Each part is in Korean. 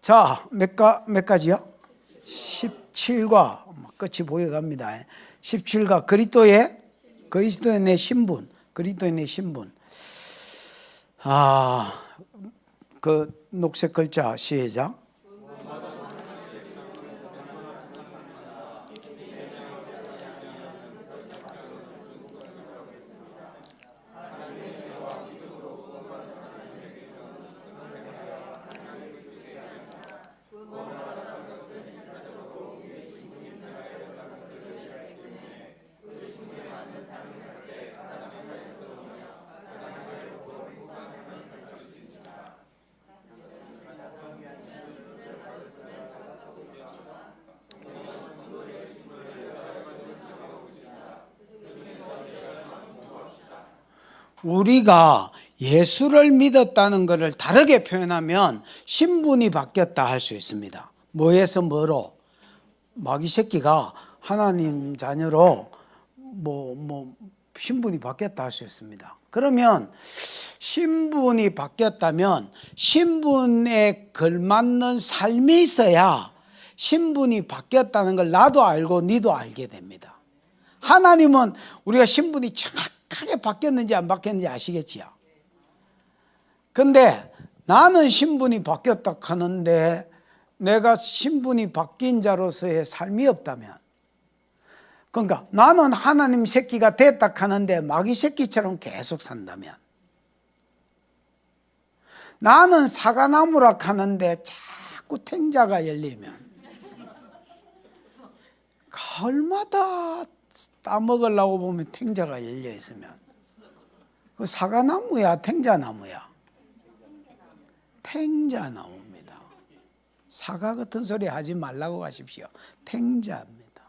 자, 몇 가지요? 17과 끝이 보여갑니다. 17과 그리스도의 내 신분, 그리스도의 내 신분. 그 녹색 글자 시작. 우리가 예수를 믿었다는 것을 다르게 표현하면 신분이 바뀌었다 할 수 있습니다. 뭐에서 뭐로? 마귀 새끼가 하나님 자녀로 신분이 바뀌었다 할 수 있습니다. 그러면 신분이 바뀌었다면 신분에 걸맞는 삶이 있어야 신분이 바뀌었다는 걸 나도 알고 니도 알게 됩니다. 하나님은 우리가 신분이 정확하게 바뀌었는지 안 바뀌었는지 아시겠지요? 근데 나는 신분이 바뀌었다 하는데 내가 신분이 바뀐 자로서의 삶이 없다면, 그러니까 나는 하나님 새끼가 됐다 하는데 마귀 새끼처럼 계속 산다면, 나는 사과나무라 하는데 자꾸 탱자가 열리면, 가을마다 따먹으려고 보면 탱자가 열려 있으면 그 사과나무야 탱자나무야? 탱자나무입니다. 사과 같은 소리 하지 말라고 하십시오. 탱자입니다.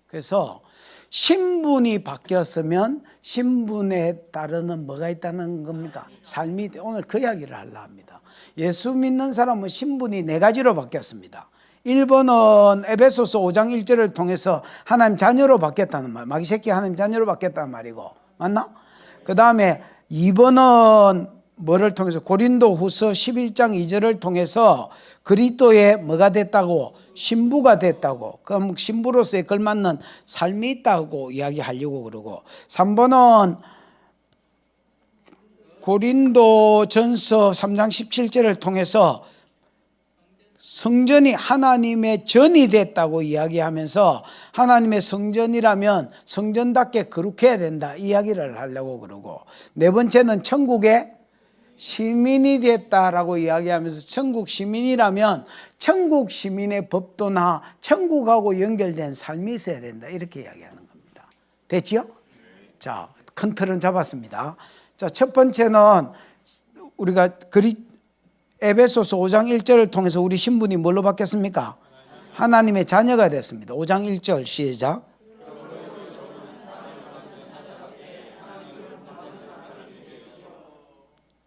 그래서 신분이 바뀌었으면 신분에 따르는 뭐가 있다는 겁니까? 삶이. 오늘 그 이야기를 하려 합니다. 예수 믿는 사람은 신분이 네 가지로 바뀌었습니다. 1번은 에베소서 5장 1절을 통해서 하나님 자녀로 바뀌었다는 말, 마귀 새끼 하나님 자녀로 바뀌었다는 말이고, 맞나? 그 다음에 2번은 뭐를 통해서? 고린도 후서 11장 2절을 통해서 그리스도의 뭐가 됐다고? 신부가 됐다고. 그럼 신부로서의 걸맞는 삶이 있다고 이야기하려고 그러고, 3번은 고린도 전서 3장 17절을 통해서 성전이 하나님의 전이 됐다고 이야기하면서 하나님의 성전이라면 성전답게 거룩해야 된다 이야기를 하려고 그러고, 네 번째는 천국의 시민이 됐다라고 이야기하면서 천국 시민이라면 천국 시민의 법도나 천국하고 연결된 삶이 있어야 된다 이렇게 이야기하는 겁니다. 됐지요? 자, 큰 틀은 잡았습니다. 자, 첫 번째는 우리가 에베소서 5장 1절을 통해서 우리 신분이 뭘로 바뀌었습니까? 하나님의 자녀가 됐습니다. 5장 1절 시작.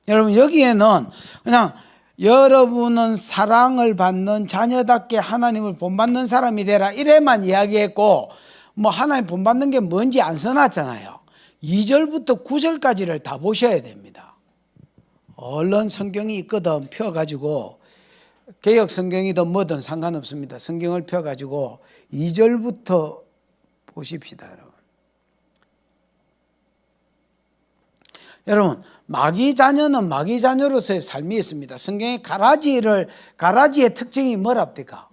여러분, 여기에는 그냥 여러분은 사랑을 받는 자녀답게 하나님을 본받는 사람이 되라 이래만 이야기했고, 하나님 본받는 게 뭔지 안 써놨잖아요. 2절부터 9절까지를 다 보셔야 됩니다. 얼른 성경이 있거든 펴가지고, 개역 성경이든 뭐든 상관없습니다. 성경을 펴가지고 2절부터 보십시다. 여러분, 마귀 자녀는 마귀 자녀로서의 삶이 있습니다. 성경의 가라지의 특징이 뭐랍니까?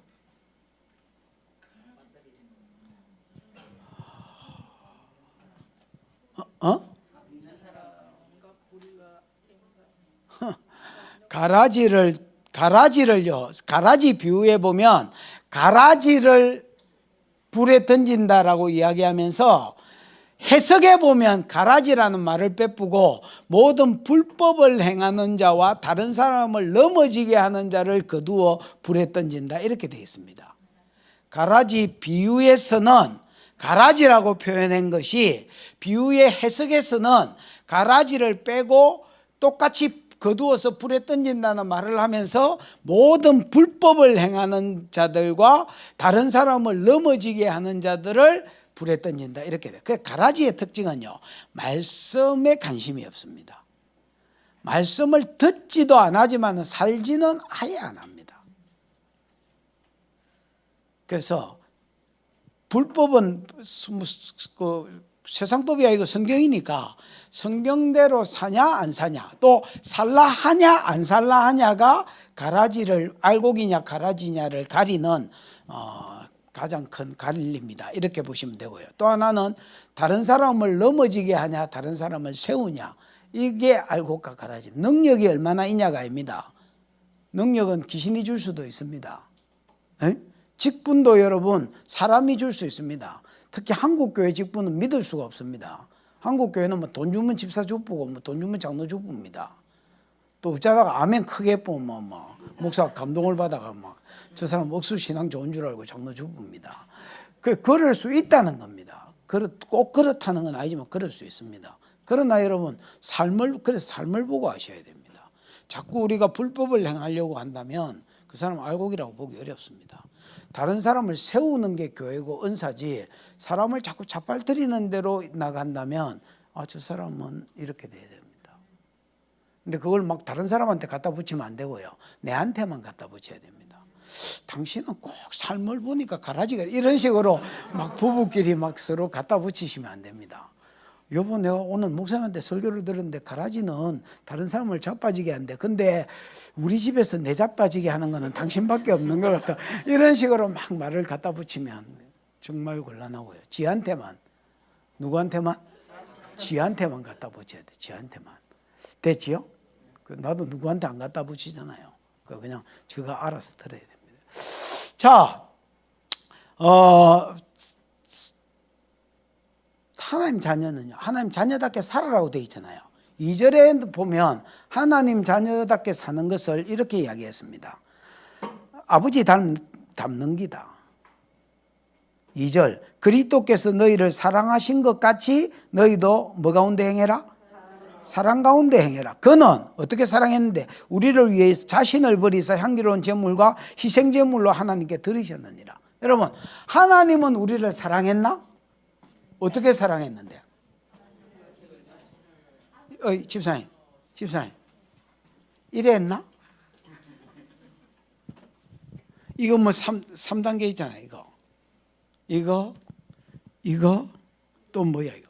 가라지 비유해 보면 가라지를 불에 던진다라고 이야기하면서 해석해 보면 가라지라는 말을 빼쁘고 모든 불법을 행하는 자와 다른 사람을 넘어지게 하는 자를 거두어 불에 던진다 이렇게 되어 있습니다. 가라지 비유에서는 가라지라고 표현한 것이, 비유의 해석에서는 가라지를 빼고 똑같이 거두어서 불에 던진다는 말을 하면서 모든 불법을 행하는 자들과 다른 사람을 넘어지게 하는 자들을 불에 던진다 이렇게 돼요. 그 가라지의 특징은요, 말씀에 관심이 없습니다. 말씀을 듣지도 안 하지만 살지는 아예 안 합니다. 그래서 불법은 세상법이 아니고 성경이니까 성경대로 사냐 안 사냐, 또 살라 하냐 안 살라 하냐가 가라지를, 알곡이냐 가라지냐를 가리는 가장 큰 갈림입니다. 이렇게 보시면 되고요. 또 하나는 다른 사람을 넘어지게 하냐 다른 사람을 세우냐, 이게 알곡과 가라지. 능력이 얼마나 있냐가 아닙니다. 능력은 귀신이 줄 수도 있습니다. 에? 직분도 여러분 사람이 줄 수 있습니다. 특히 한국교회 직분은 믿을 수가 없습니다. 한국교회는 뭐 돈 주면 집사 주부고 뭐 돈 주면 장로 주부입니다. 또 어쩌다가 아멘 크게 보면 뭐 목사 감동을 받아가 막 저 사람 억수 신앙 좋은 줄 알고 장로 주부입니다. 그럴 수 있다는 겁니다. 꼭 그렇다는 건 아니지만 그럴 수 있습니다. 그러나 여러분 그래서 삶을 보고 하셔야 됩니다. 자꾸 우리가 불법을 행하려고 한다면 그 사람 알곡이라고 보기 어렵습니다. 다른 사람을 세우는 게 교회고 은사지, 사람을 자꾸 잡아뜨리는 대로 나간다면 저 사람은 이렇게 돼야 됩니다. 근데 그걸 막 다른 사람한테 갖다 붙이면 안 되고요. 내한테만 갖다 붙여야 됩니다. 당신은 꼭 삶을 보니까 가라지가, 이런 식으로 막 부부끼리 막 서로 갖다 붙이시면 안 됩니다. 여보, 내가 오늘 목사님한테 설교를 들었는데 가라지는 다른 사람을 자빠지게 한대. 근데 우리 집에서 내 자빠지게 하는 거는 당신밖에 없는 것 같다. 이런 식으로 막 말을 갖다 붙이면 정말 곤란하고요. 지한테만, 누구한테만? 지한테만 갖다 붙여야 돼. 지한테만. 됐지요? 나도 누구한테 안 갖다 붙이잖아요. 그냥 지가 알아서 들어야 됩니다. 자, 하나님 자녀는요, 하나님 자녀답게 살아라고 되어 있잖아요. 2절에 보면 하나님 자녀답게 사는 것을 이렇게 이야기했습니다. 아버지 닮는 기다. 2절, 그리스도께서 너희를 사랑하신 것 같이 너희도 뭐 가운데 행해라? 사랑 가운데 행해라. 그는 어떻게 사랑했는데 우리를 위해서 자신을 버리사 향기로운 제물과 희생제물로 하나님께 드리셨느니라. 여러분, 하나님은 우리를 사랑했나? 어떻게 사랑했는데? 집사님 이래 했나? 이거 뭐 3단계 있잖아요. 이거 또 뭐야 이거?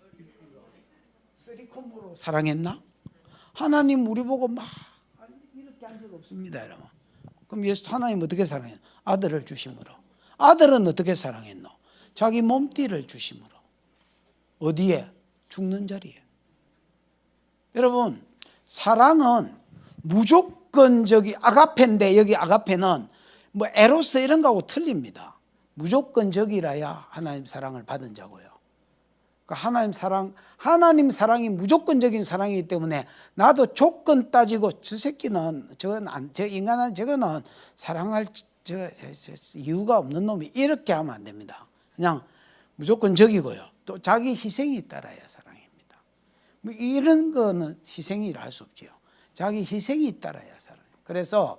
쓰리콤보로 사랑했나? 하나님 우리 보고 막 이렇게 한 적 없습니다, 여러분. 그럼 예수 하나님 어떻게 사랑했나? 아들을 주심으로. 아들은 어떻게 사랑했노? 자기 몸띠를 주심으로. 어디에? 죽는 자리에. 여러분, 사랑은 무조건적이 아가페인데, 여기 아가페는 뭐 에로스 이런 거하고 틀립니다. 무조건적이라야 하나님 사랑을 받은 자고요. 그러니까 하나님 사랑이 무조건적인 사랑이기 때문에 나도 조건 따지고 저 새끼는 저 인간은 저거는 사랑할 이유가 없는 놈이 이렇게 하면 안 됩니다. 그냥 무조건적이고요. 또 자기 희생이 따라야 사랑입니다. 뭐 이런 거는 희생이라 할 수 없죠. 자기 희생이 따라야 사랑. 그래서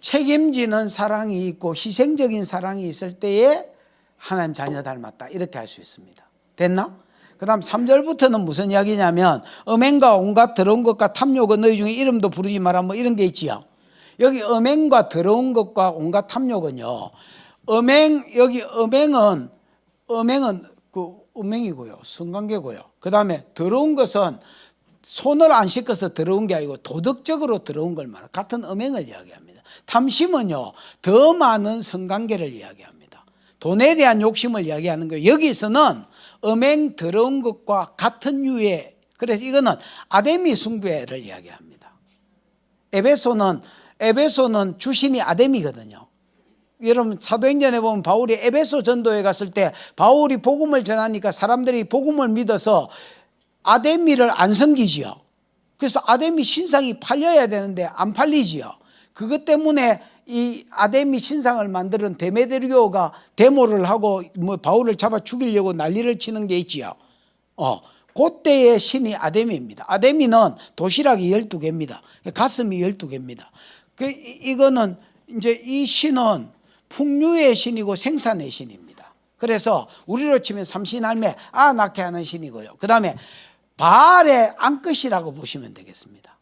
책임지는 사랑이 있고 희생적인 사랑이 있을 때에 하나님 자녀 닮았다, 이렇게 할 수 있습니다. 됐나? 그 다음 3절부터는 무슨 이야기냐면 음행과 온갖 더러운 것과 탐욕은 너희 중에 이름도 부르지 마라, 뭐 이런 게 있지요. 여기 음행과 더러운 것과 온갖 탐욕은요, 여기 음행은 음행이고요, 성관계고요. 그 다음에 더러운 것은 손을 안 씻어서 더러운 게 아니고 도덕적으로 더러운 걸 말합니다. 같은 음행을 이야기합니다. 탐심은요, 더 많은 성관계를 이야기합니다. 돈에 대한 욕심을 이야기하는 거예요. 여기서는 음행 더러운 것과 같은 유의, 그래서 이거는 아데미 숭배를 이야기합니다. 에베소는 주신이 아데미거든요. 여러분 사도행전에 보면 바울이 에베소 전도에 갔을 때 바울이 복음을 전하니까 사람들이 복음을 믿어서 아데미를 안 섬기지요. 그래서 아데미 신상이 팔려야 되는데 안 팔리지요. 그것 때문에 이 아데미 신상을 만드는 데메드리오가 데모를 하고 뭐 바울을 잡아 죽이려고 난리를 치는 게 있지요. 그때의 신이 아데미입니다. 아데미는 도시락이 12개입니다. 가슴이 12개입니다. 이거는 이제 이 신은 풍류의 신이고 생산의 신입니다. 그래서 우리로 치면 삼신할매, 낳게 하는 신이고요. 그 다음에 바알의 안끝이라고 보시면 되겠습니다.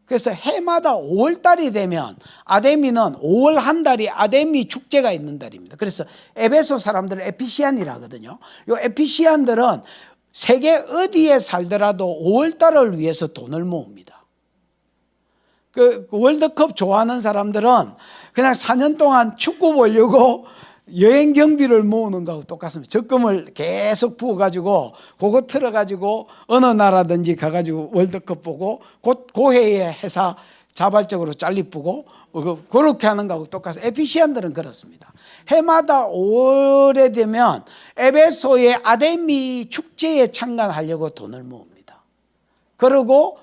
그래서 해마다 5월달이 되면 아데미는 5월 한 달이 아데미 축제가 있는 달입니다. 그래서 에베소 사람들을 에피시안이라 하거든요. 이 에피시안들은 세계 어디에 살더라도 5월달을 위해서 돈을 모읍니다. 그 월드컵 좋아하는 사람들은 그냥 4년 동안 축구 보려고 여행 경비를 모으는 거하고 똑같습니다. 적금을 계속 부어가지고 그거 틀어가지고 어느 나라든지 가가지고 월드컵 보고 그 해에 회사 자발적으로 잘리쁘고 그렇게 하는 거하고 똑같아요. 에피시안들은 그렇습니다. 해마다 5월에 되면 에베소의 아데미 축제에 참관하려고 돈을 모읍니다. 그리고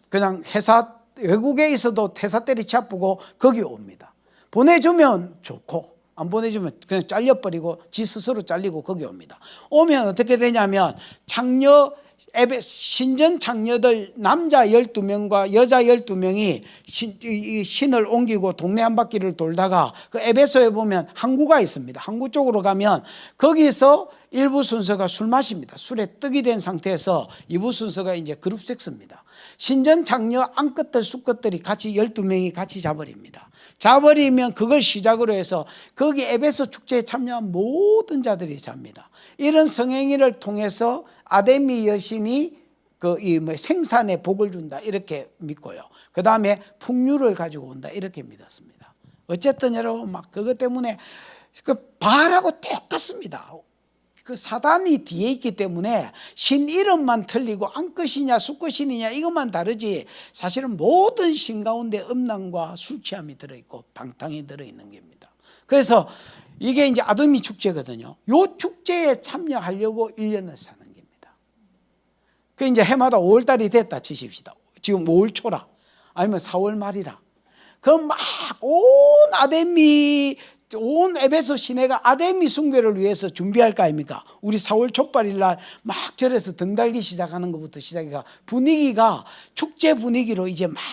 그냥 회사 외국에 있어도 회사 때리치 아프고 거기 옵니다. 보내주면 좋고 안 보내주면 그냥 잘려버리고 지 스스로 잘리고 거기 옵니다. 오면 어떻게 되냐면 신전 장녀들 남자 12명과 여자 12명이 신을 옮기고 동네 한 바퀴를 돌다가 그 에베소에 보면 항구가 있습니다. 항구 쪽으로 가면 거기서 일부 순서가 술 마십니다. 술에 떡이 된 상태에서 2부 순서가 이제 그룹 섹스입니다. 신전 장녀 암컷들 수컷들이 같이 12명이 같이 자버립니다. 자버리면 그걸 시작으로 해서 거기 에베소 축제에 참여한 모든 자들이 잡니다. 이런 성행위를 통해서 아데미 여신이 생산에 복을 준다 이렇게 믿고요. 그 다음에 풍류를 가지고 온다 이렇게 믿었습니다. 어쨌든 여러분 막 그것 때문에 그 바알하고 똑같습니다. 그 사단이 뒤에 있기 때문에 신 이름만 틀리고 암컷이냐 수컷이냐 이것만 다르지 사실은 모든 신 가운데 음란과 술 취함이 들어있고 방탕이 들어있는 겁니다. 그래서 이게 이제 아데미 축제거든요. 요 축제에 참여하려고 1년을 사는 겁니다. 그 이제 해마다 5월달이 됐다 치십시다. 지금 5월 초라 아니면 4월 말이라. 그럼 막 온 에베소 시내가 아데미 숭배를 위해서 준비할 거 아닙니까? 우리 4월 촛발일 날 막 절에서 등 달기 시작하는 것부터 시작해가 분위기가 축제 분위기로 이제 막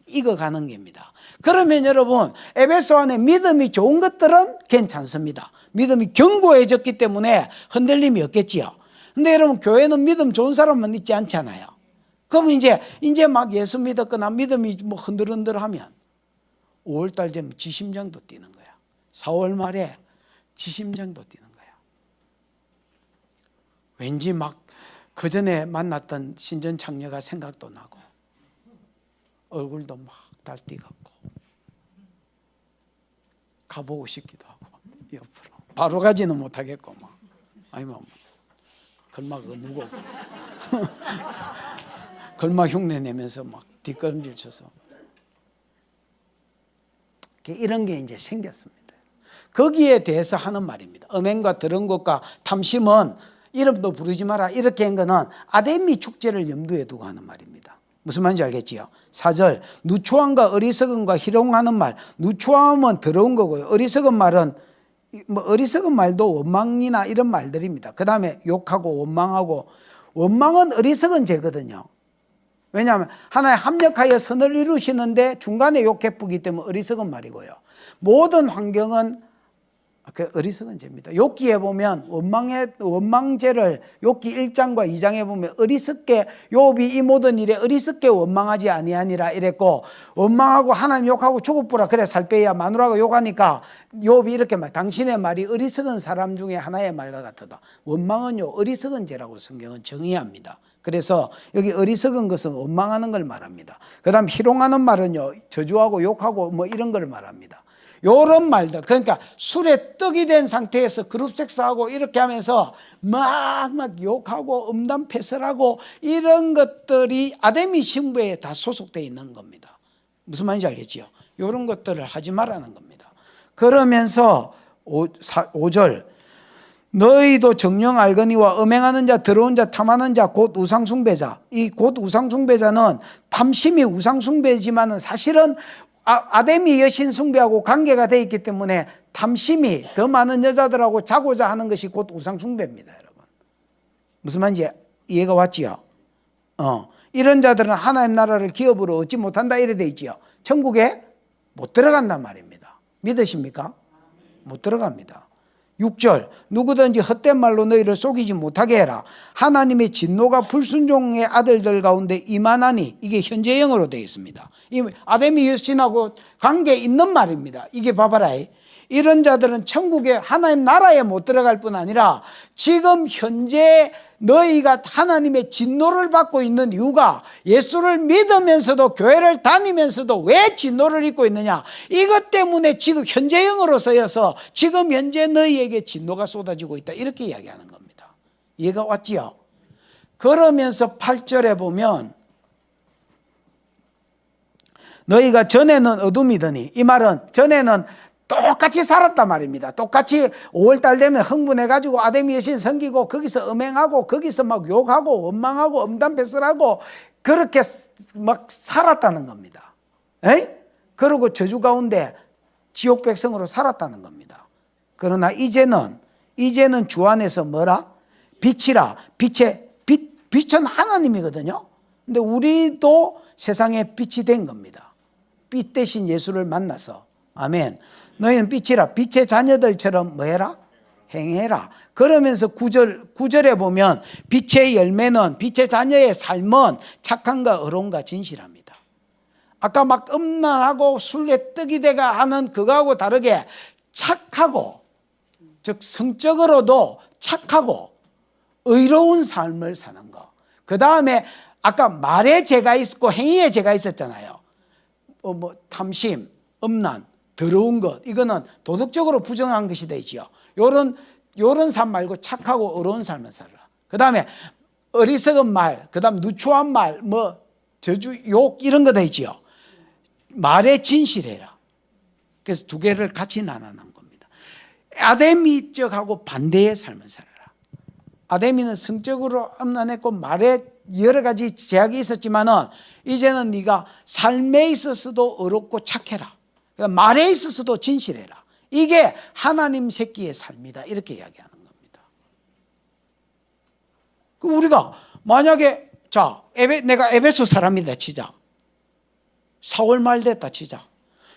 익어가는 겁니다. 그러면 여러분 에베소 안에 믿음이 좋은 것들은 괜찮습니다. 믿음이 견고해졌기 때문에 흔들림이 없겠지요. 근데 여러분 교회는 믿음 좋은 사람만 있지 않잖아요. 그러면 이제 막 예수 믿었거나 믿음이 뭐 흔들흔들하면 5월달 되면 지심장도 뛰는 거야. 4월 말에 지심장도 뛰는 거야. 왠지 막 그 전에 만났던 신전 장녀가 생각도 나고 얼굴도 막 달띠같고 가보고 싶기도 하고 옆으로 바로 가지는 못하겠고 막 아니면 걸막 누고 걸막 흉내 내면서 막 뒷걸음질 쳐서 이런 게 이제 생겼습니다. 거기에 대해서 하는 말입니다. 음행과 더러운 것과 탐심은 이름도 부르지 마라 이렇게 한 거는 아데미 축제를 염두에 두고 하는 말입니다. 무슨 말인지 알겠지요? 4절 누추함과 어리석음과 희롱하는 말. 누추함은 더러운 거고요. 어리석은 말은 어리석은 말도 원망이나 이런 말들입니다. 그 다음에 욕하고 원망하고 원망은 어리석은 죄거든요. 왜냐하면 하나에 합력하여 선을 이루시는데 중간에 욕해쁘기 때문에 어리석은 말이고요. 모든 환경은 그 어리석은 죄입니다. 욥기에 보면 원망죄를 욥기 1장과 2장에 보면 어리석게 욥이 이 모든 일에 어리석게 원망하지 아니하니라 이랬고 원망하고 하나님 욕하고 죽어보라 그래 살 빼야 마누라가 욕하니까 욥이 이렇게 말 당신의 말이 어리석은 사람 중에 하나의 말과 같다. 원망은요 어리석은 죄라고 성경은 정의합니다. 그래서 여기 어리석은 것은 원망하는 걸 말합니다. 그 다음 희롱하는 말은요 저주하고 욕하고 뭐 이런 걸 말합니다. 요런 말들 그러니까 술에 떡이 된 상태에서 그룹 섹스하고 이렇게 하면서 막 욕하고 음담패설하고 이런 것들이 아데미 신부에 다 소속되어 있는 겁니다. 무슨 말인지 알겠지요? 요런 것들을 하지 말라는 겁니다. 그러면서 5절 너희도 정령 알거니와 음행하는 자 더러운 자 탐하는 자 곧 우상숭배자 이 곧 우상숭배자는 탐심이 우상숭배지만은 사실은 아데미 여신 숭배하고 관계가 되어 있기 때문에 탐심이 더 많은 여자들하고 자고자 하는 것이 곧 우상숭배입니다. 여러분 무슨 말인지 이해가 왔지요? 이런 자들은 하나님 나라를 기업으로 얻지 못한다 이래 돼 있지요. 천국에 못 들어간단 말입니다. 믿으십니까? 못 들어갑니다. 6절 누구든지 헛된 말로 너희를 속이지 못하게 해라. 하나님의 진노가 불순종의 아들들 가운데 임하나니. 이게 현재형으로 되어 있습니다. 이 아담이 여신하고 관계 있는 말입니다. 이게 봐봐라. 이런 자들은 천국에 하나님 나라에 못 들어갈 뿐 아니라 지금 현재 너희가 하나님의 진노를 받고 있는 이유가 예수를 믿으면서도 교회를 다니면서도 왜 진노를 입고 있느냐, 이것 때문에 지금 현재형으로 쓰여서 지금 현재 너희에게 진노가 쏟아지고 있다, 이렇게 이야기하는 겁니다. 이해가 왔지요? 그러면서 8절에 보면 너희가 전에는 어둠이더니, 이 말은 전에는 똑같이 살았단 말입니다. 똑같이 5월달 되면 흥분해가지고 아담이 여신 섬기고 거기서 음행하고 거기서 막 욕하고 원망하고 음담패설하고 그렇게 막 살았다는 겁니다. 에이? 그리고 저주 가운데 지옥 백성으로 살았다는 겁니다. 그러나 이제는 주 안에서 뭐라? 빛이라. 빛은 하나님이거든요. 근데 우리도 세상에 빛이 된 겁니다. 빛 대신 예수를 만나서. 아멘. 너희는 빛이라. 빛의 자녀들처럼 뭐해라? 행해라. 그러면서 9절에 보면 빛의 열매는, 빛의 자녀의 삶은 착함과 의로움과 진실합니다. 아까 막 음란하고 술에 떡이 돼가 하는 그거하고 다르게 착하고, 즉 성적으로도 착하고 의로운 삶을 사는 거. 그 다음에 아까 말에 죄가 있고 행위에 죄가 있었잖아요. 탐심, 음란, 더러운 것, 이거는 도덕적으로 부정한 것이 되지요. 요런 삶 말고 착하고 의로운 삶을 살아. 그 다음에 어리석은 말, 그 다음 누추한 말, 저주, 욕, 이런 거 되지요. 말에 진실해라. 그래서 두 개를 같이 나누는 겁니다. 아담이 쪽하고 반대의 삶을 살아라. 아담이는 성적으로 음란했고 말에 여러 가지 제약이 있었지만은 이제는 네가 삶에 있어서도 의롭고 착해라. 말에 있어서도 진실해라. 이게 하나님 새끼의 삶이다, 이렇게 이야기하는 겁니다. 우리가 만약에 내가 에베소 사람이다 치자. 4월 말 됐다 치자.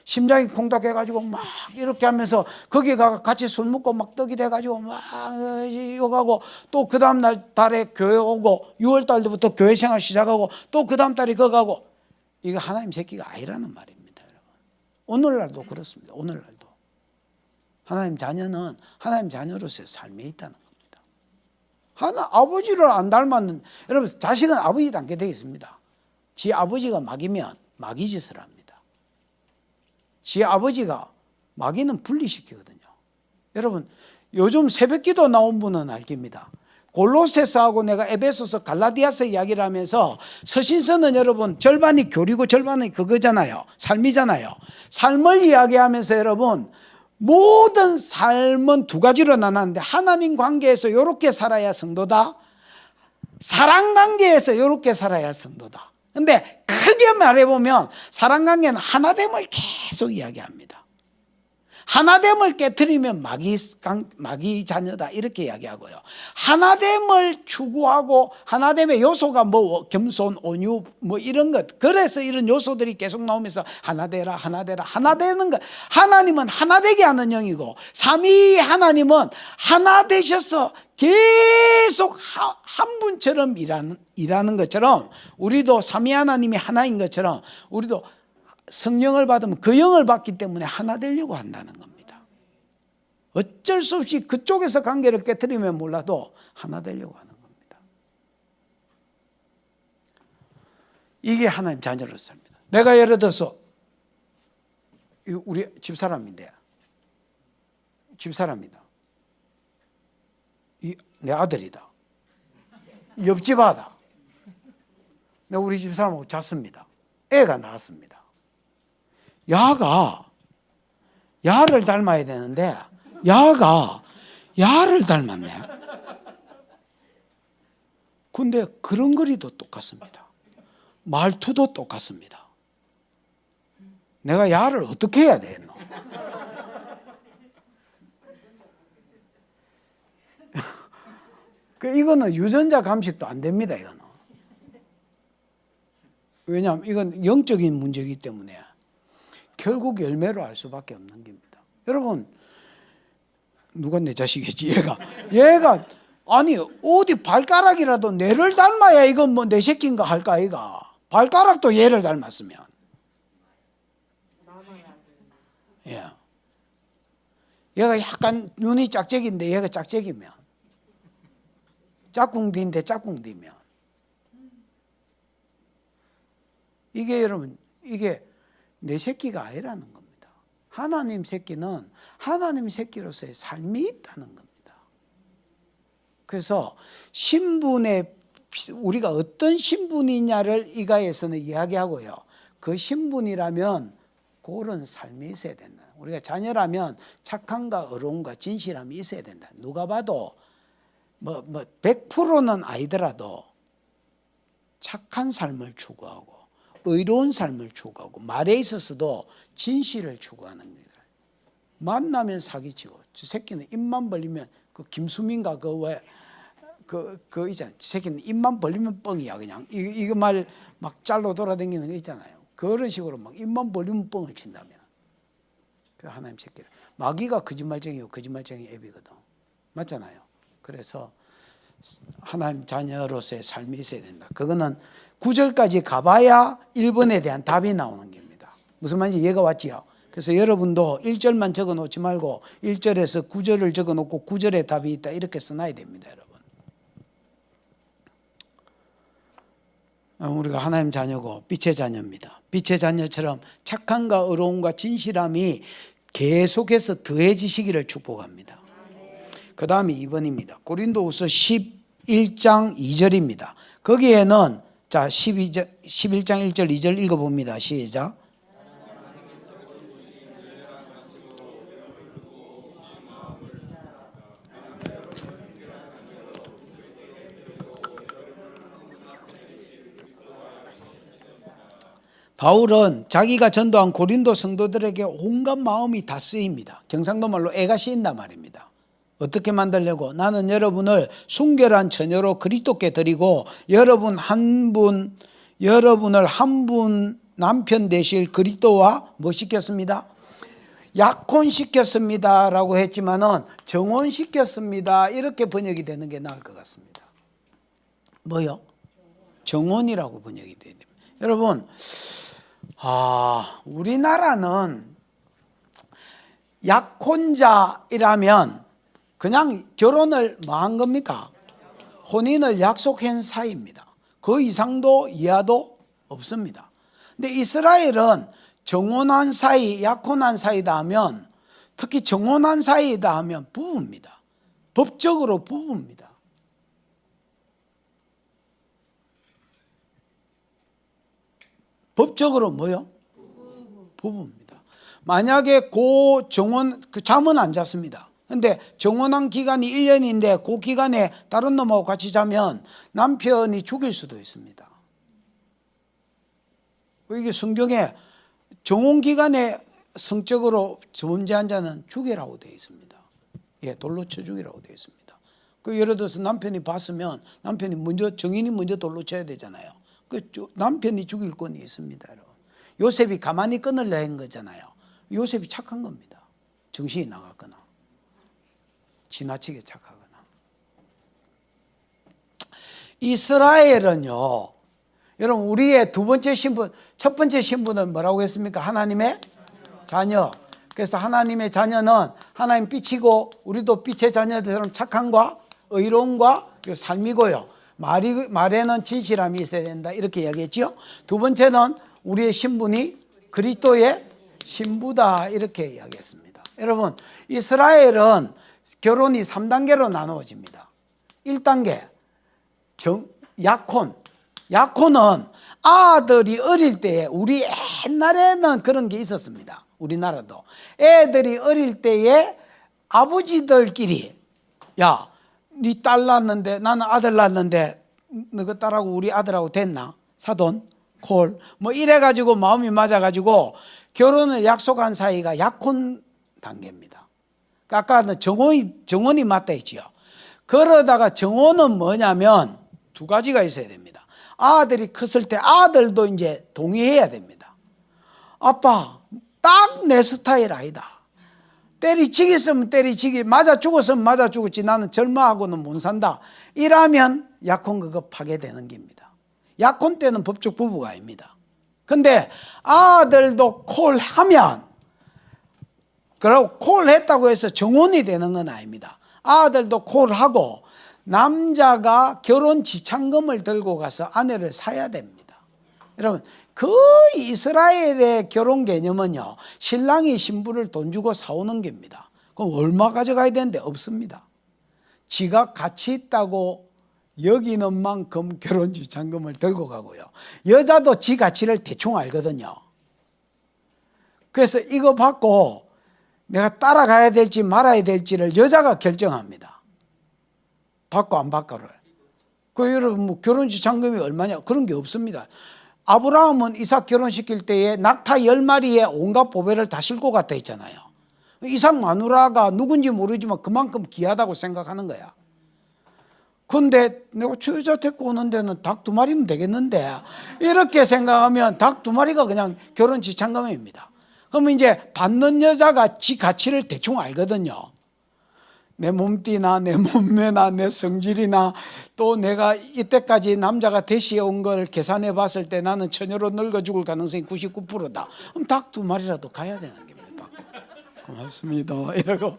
심장이 콩닥해가지고 막 이렇게 하면서 거기 가 같이 술 먹고 막 떡이 돼가지고 막 욕하고, 또 그 다음 날 달에 교회 오고 6월 달부터 교회 생활 시작하고 또 그 다음 달에 그거 가고, 이거 하나님 새끼가 아니라는 말입니다, 여러분. 오늘날도 그렇습니다. 오늘날도 하나님 자녀는 하나님 자녀로서의 삶에 있다는 겁니다. 아버지를 안 닮았는, 여러분 자식은 아버지 닮게 되어 있습니다. 지 아버지가 마귀면 마귀 짓을 합니다. 지 아버지가 마귀는 분리시키거든요. 여러분 요즘 새벽기도 나온 분은 알깁니다. 골로새서하고 내가 에베소서, 갈라디아서 이야기를 하면서 서신서는 여러분 절반이 교리고 절반이 그거잖아요. 삶이잖아요. 삶을 이야기하면서 여러분 모든 삶은 두 가지로 나눴는데, 하나님 관계에서 이렇게 살아야 성도다, 사랑 관계에서 이렇게 살아야 성도다. 근데 크게 말해보면 사랑관계는 하나됨을 계속 이야기합니다. 하나됨을 깨트리면 마귀 자녀다, 이렇게 이야기하고요. 하나됨을 추구하고 하나됨의 요소가 겸손, 온유 이런 것, 그래서 이런 요소들이 계속 나오면서 하나되라, 하나되라, 하나되는 것. 하나님은 하나되게 하는 영이고 삼위 하나님은 하나 되셔서 계속 한 분처럼 일하는 것처럼, 우리도 삼위 하나님이 하나인 것처럼 우리도 성령을 받으면 그 영을 받기 때문에 하나 되려고 한다는 겁니다. 어쩔 수 없이 그쪽에서 관계를 깨트리면 몰라도 하나 되려고 하는 겁니다. 이게 하나님 자녀로서입니다. 내가 예를 들어서 우리 집사람인데, 집사람이다, 내 아들이다, 옆집 아다, 내가 우리 집사람하고 잤습니다. 애가 나왔습니다. 야를 닮아야 되는데 야를 닮았네. 근데 그런거리도 똑같습니다. 말투도 똑같습니다. 내가 야를 어떻게 해야 되노? 이거는 유전자 감식도 안 됩니다. 이거는. 왜냐하면 이건 영적인 문제이기 때문에 결국 열매로 알 수밖에 없는 겁니다. 여러분 누가 내 자식이지? 얘가 아니 어디 발가락이라도 내를 닮아야 이건 뭐 내 새끼인가 할까 얘가. 발가락도 얘를 닮았으면. 예. 얘가 약간 눈이 짝짝인데 얘가 짝짝이면, 짝꿍디인데 짝꿍디면, 이게 여러분 이게 내 새끼가 아니라는 겁니다. 하나님 새끼는 하나님 새끼로서의 삶이 있다는 겁니다. 그래서 신분의 우리가 어떤 신분이냐를 이가에서는 이야기하고요. 그 신분이라면 그런 삶이 있어야 된다. 우리가 자녀라면 착함과 의로움과 진실함이 있어야 된다. 누가 봐도 뭐 100%는 아니더라도 착한 삶을 추구하고 의로운 삶을 추구하고 말에 있어서도 진실을 추구하는 거예요. 만나면 사기치고 저 새끼는 입만 벌리면 그 김수민가 그 있잖아요. 저 새끼는 입만 벌리면 뻥이야 그냥. 이거 말 막 짤로 돌아다니는 거 있잖아요. 그런 식으로 막 입만 벌리면 뻥을 친다면 그 하나님 새끼를. 마귀가 거짓말쟁이고 거짓말쟁이 앱이거든. 맞잖아요. 그래서 하나님 자녀로서의 삶이 있어야 된다. 그거는 9절까지 가봐야 1번에 대한 답이 나오는 겁니다. 무슨 말인지 이해가 왔지요? 그래서 여러분도 1절만 적어 놓지 말고 1절에서 9절을 적어 놓고 9절에 답이 있다 이렇게 써놔야 됩니다. 여러분. 우리가 하나님 자녀고 빛의 자녀입니다. 빛의 자녀처럼 착함과 의로움과 진실함이 계속해서 더해지시기를 축복합니다. 그 다음에 2번입니다. 고린도후서 11장 2절입니다. 거기에는 자 11장 1절 2절 읽어봅니다. 시작. 바울은 자기가 전도한 고린도 성도들에게 온갖 마음이 다 쓰입니다. 경상도 말로 애가 씌인단 말입니다. 어떻게 만들려고? 나는 여러분을 순결한 처녀로 그리스도께 드리고 여러분을 한 분 남편 되실 그리스도와 뭐 시켰습니다? 약혼시켰습니다 라고 했지만은 정혼시켰습니다 이렇게 번역이 되는 게 나을 것 같습니다. 뭐요? 정혼이라고 번역이 돼야 됩니다. 여러분 우리나라는 약혼자이라면 그냥 결혼을 뭐 한 겁니까? 혼인을 약속한 사이입니다. 그 이상도 이하도 없습니다. 근데 이스라엘은 정혼한 사이, 약혼한 사이다 하면 특히 정혼한 사이다 하면 부부입니다. 법적으로 부부입니다. 법적으로 뭐요? 부부입니다. 만약에 그 정혼 잠은 안 잤습니다. 근데 정혼한 기간이 1년인데 그 기간에 다른 놈하고 같이 자면 남편이 죽일 수도 있습니다. 이게 성경에 정혼 기간에 성적으로 존재한 자는 죽이라고 되어 있습니다. 예, 돌로 쳐 죽이라고 되어 있습니다. 그 예를 들어서 남편이 봤으면 남편이 먼저 정인이 먼저 돌로 쳐야 되잖아요. 그 남편이 죽일 권이 있습니다, 여러분. 요셉이 가만히 끊으려 한 거잖아요. 요셉이 착한 겁니다. 정신이 나갔거나 지나치게 착하거나. 이스라엘은요, 여러분 우리의 두 번째 신분, 첫 번째 신분은 뭐라고 했습니까? 하나님의 자녀. 그래서 하나님의 자녀는 하나님 빛이고 우리도 빛의 자녀들처럼 착함과 의로움과 삶이고요. 말에는 진실함이 있어야 된다 이렇게 이야기했죠. 두 번째는 우리의 신분이 그리스도의 신부다 이렇게 이야기했습니다. 여러분 이스라엘은 결혼이 3단계로 나누어집니다. 1단계 약혼. 약혼은 아들이 어릴 때에 우리 옛날에는 그런 게 있었습니다. 우리나라도 애들이 어릴 때에 아버지들끼리 야 네 딸 낳았는데 나는 아들 낳았는데 너그 딸하고 우리 아들하고 됐나? 사돈? 콜? 뭐 이래가지고 마음이 맞아가지고 결혼을 약속한 사이가 약혼 단계입니다. 아까는 정혼이 맞다 했지요. 그러다가 정혼은 뭐냐면 두 가지가 있어야 됩니다. 아들이 컸을 때 아들도 이제 동의해야 됩니다. 아빠 딱 내 스타일 아니다. 때리치겠으면 때리치기, 맞아 죽었으면 맞아 죽었지 나는 절마하고는 못 산다, 이라면 약혼 그거 파괴되는 겁니다. 약혼 때는 법적 부부가 아닙니다. 근데 아들도 콜하면, 그리고 콜했다고 해서 정혼이 되는 건 아닙니다. 아들도 콜하고 남자가 결혼 지참금을 들고 가서 아내를 사야 됩니다. 여러분, 거의 이스라엘의 결혼 개념은요, 신랑이 신부를 돈 주고 사오는 겁니다. 그럼 얼마 가져가야 되는데 없습니다. 지가 가치 있다고 여기는 만큼 결혼 지참금을 들고 가고요, 여자도 지 가치를 대충 알거든요. 그래서 이거 받고 내가 따라가야 될지 말아야 될지를 여자가 결정합니다. 받고 안 받고를. 그 여러분, 뭐 결혼 지참금이 얼마냐, 그런 게 없습니다. 아브라함은 이삭 결혼시킬 때에 낙타 10마리에 온갖 보배를 다 싣고 갔다 했잖아요. 이삭 마누라가 누군지 모르지만 그만큼 귀하다고 생각하는 거야. 근데 내가 저 여자 데리고 오는 데는 닭 2마리면 되겠는데, 이렇게 생각하면 닭 2마리가 그냥 결혼 지참금입니다. 그러면 이제 받는 여자가 지 가치를 대충 알거든요. 내 몸띠나 내 몸매나 내 성질이나 또 내가 이때까지 남자가 대시해온 걸 계산해 봤을 때 나는 처녀로 늙어 죽을 가능성이 99%다. 그럼 닭 2마리라도 가야 되는 겁니다. 고맙습니다 이러고.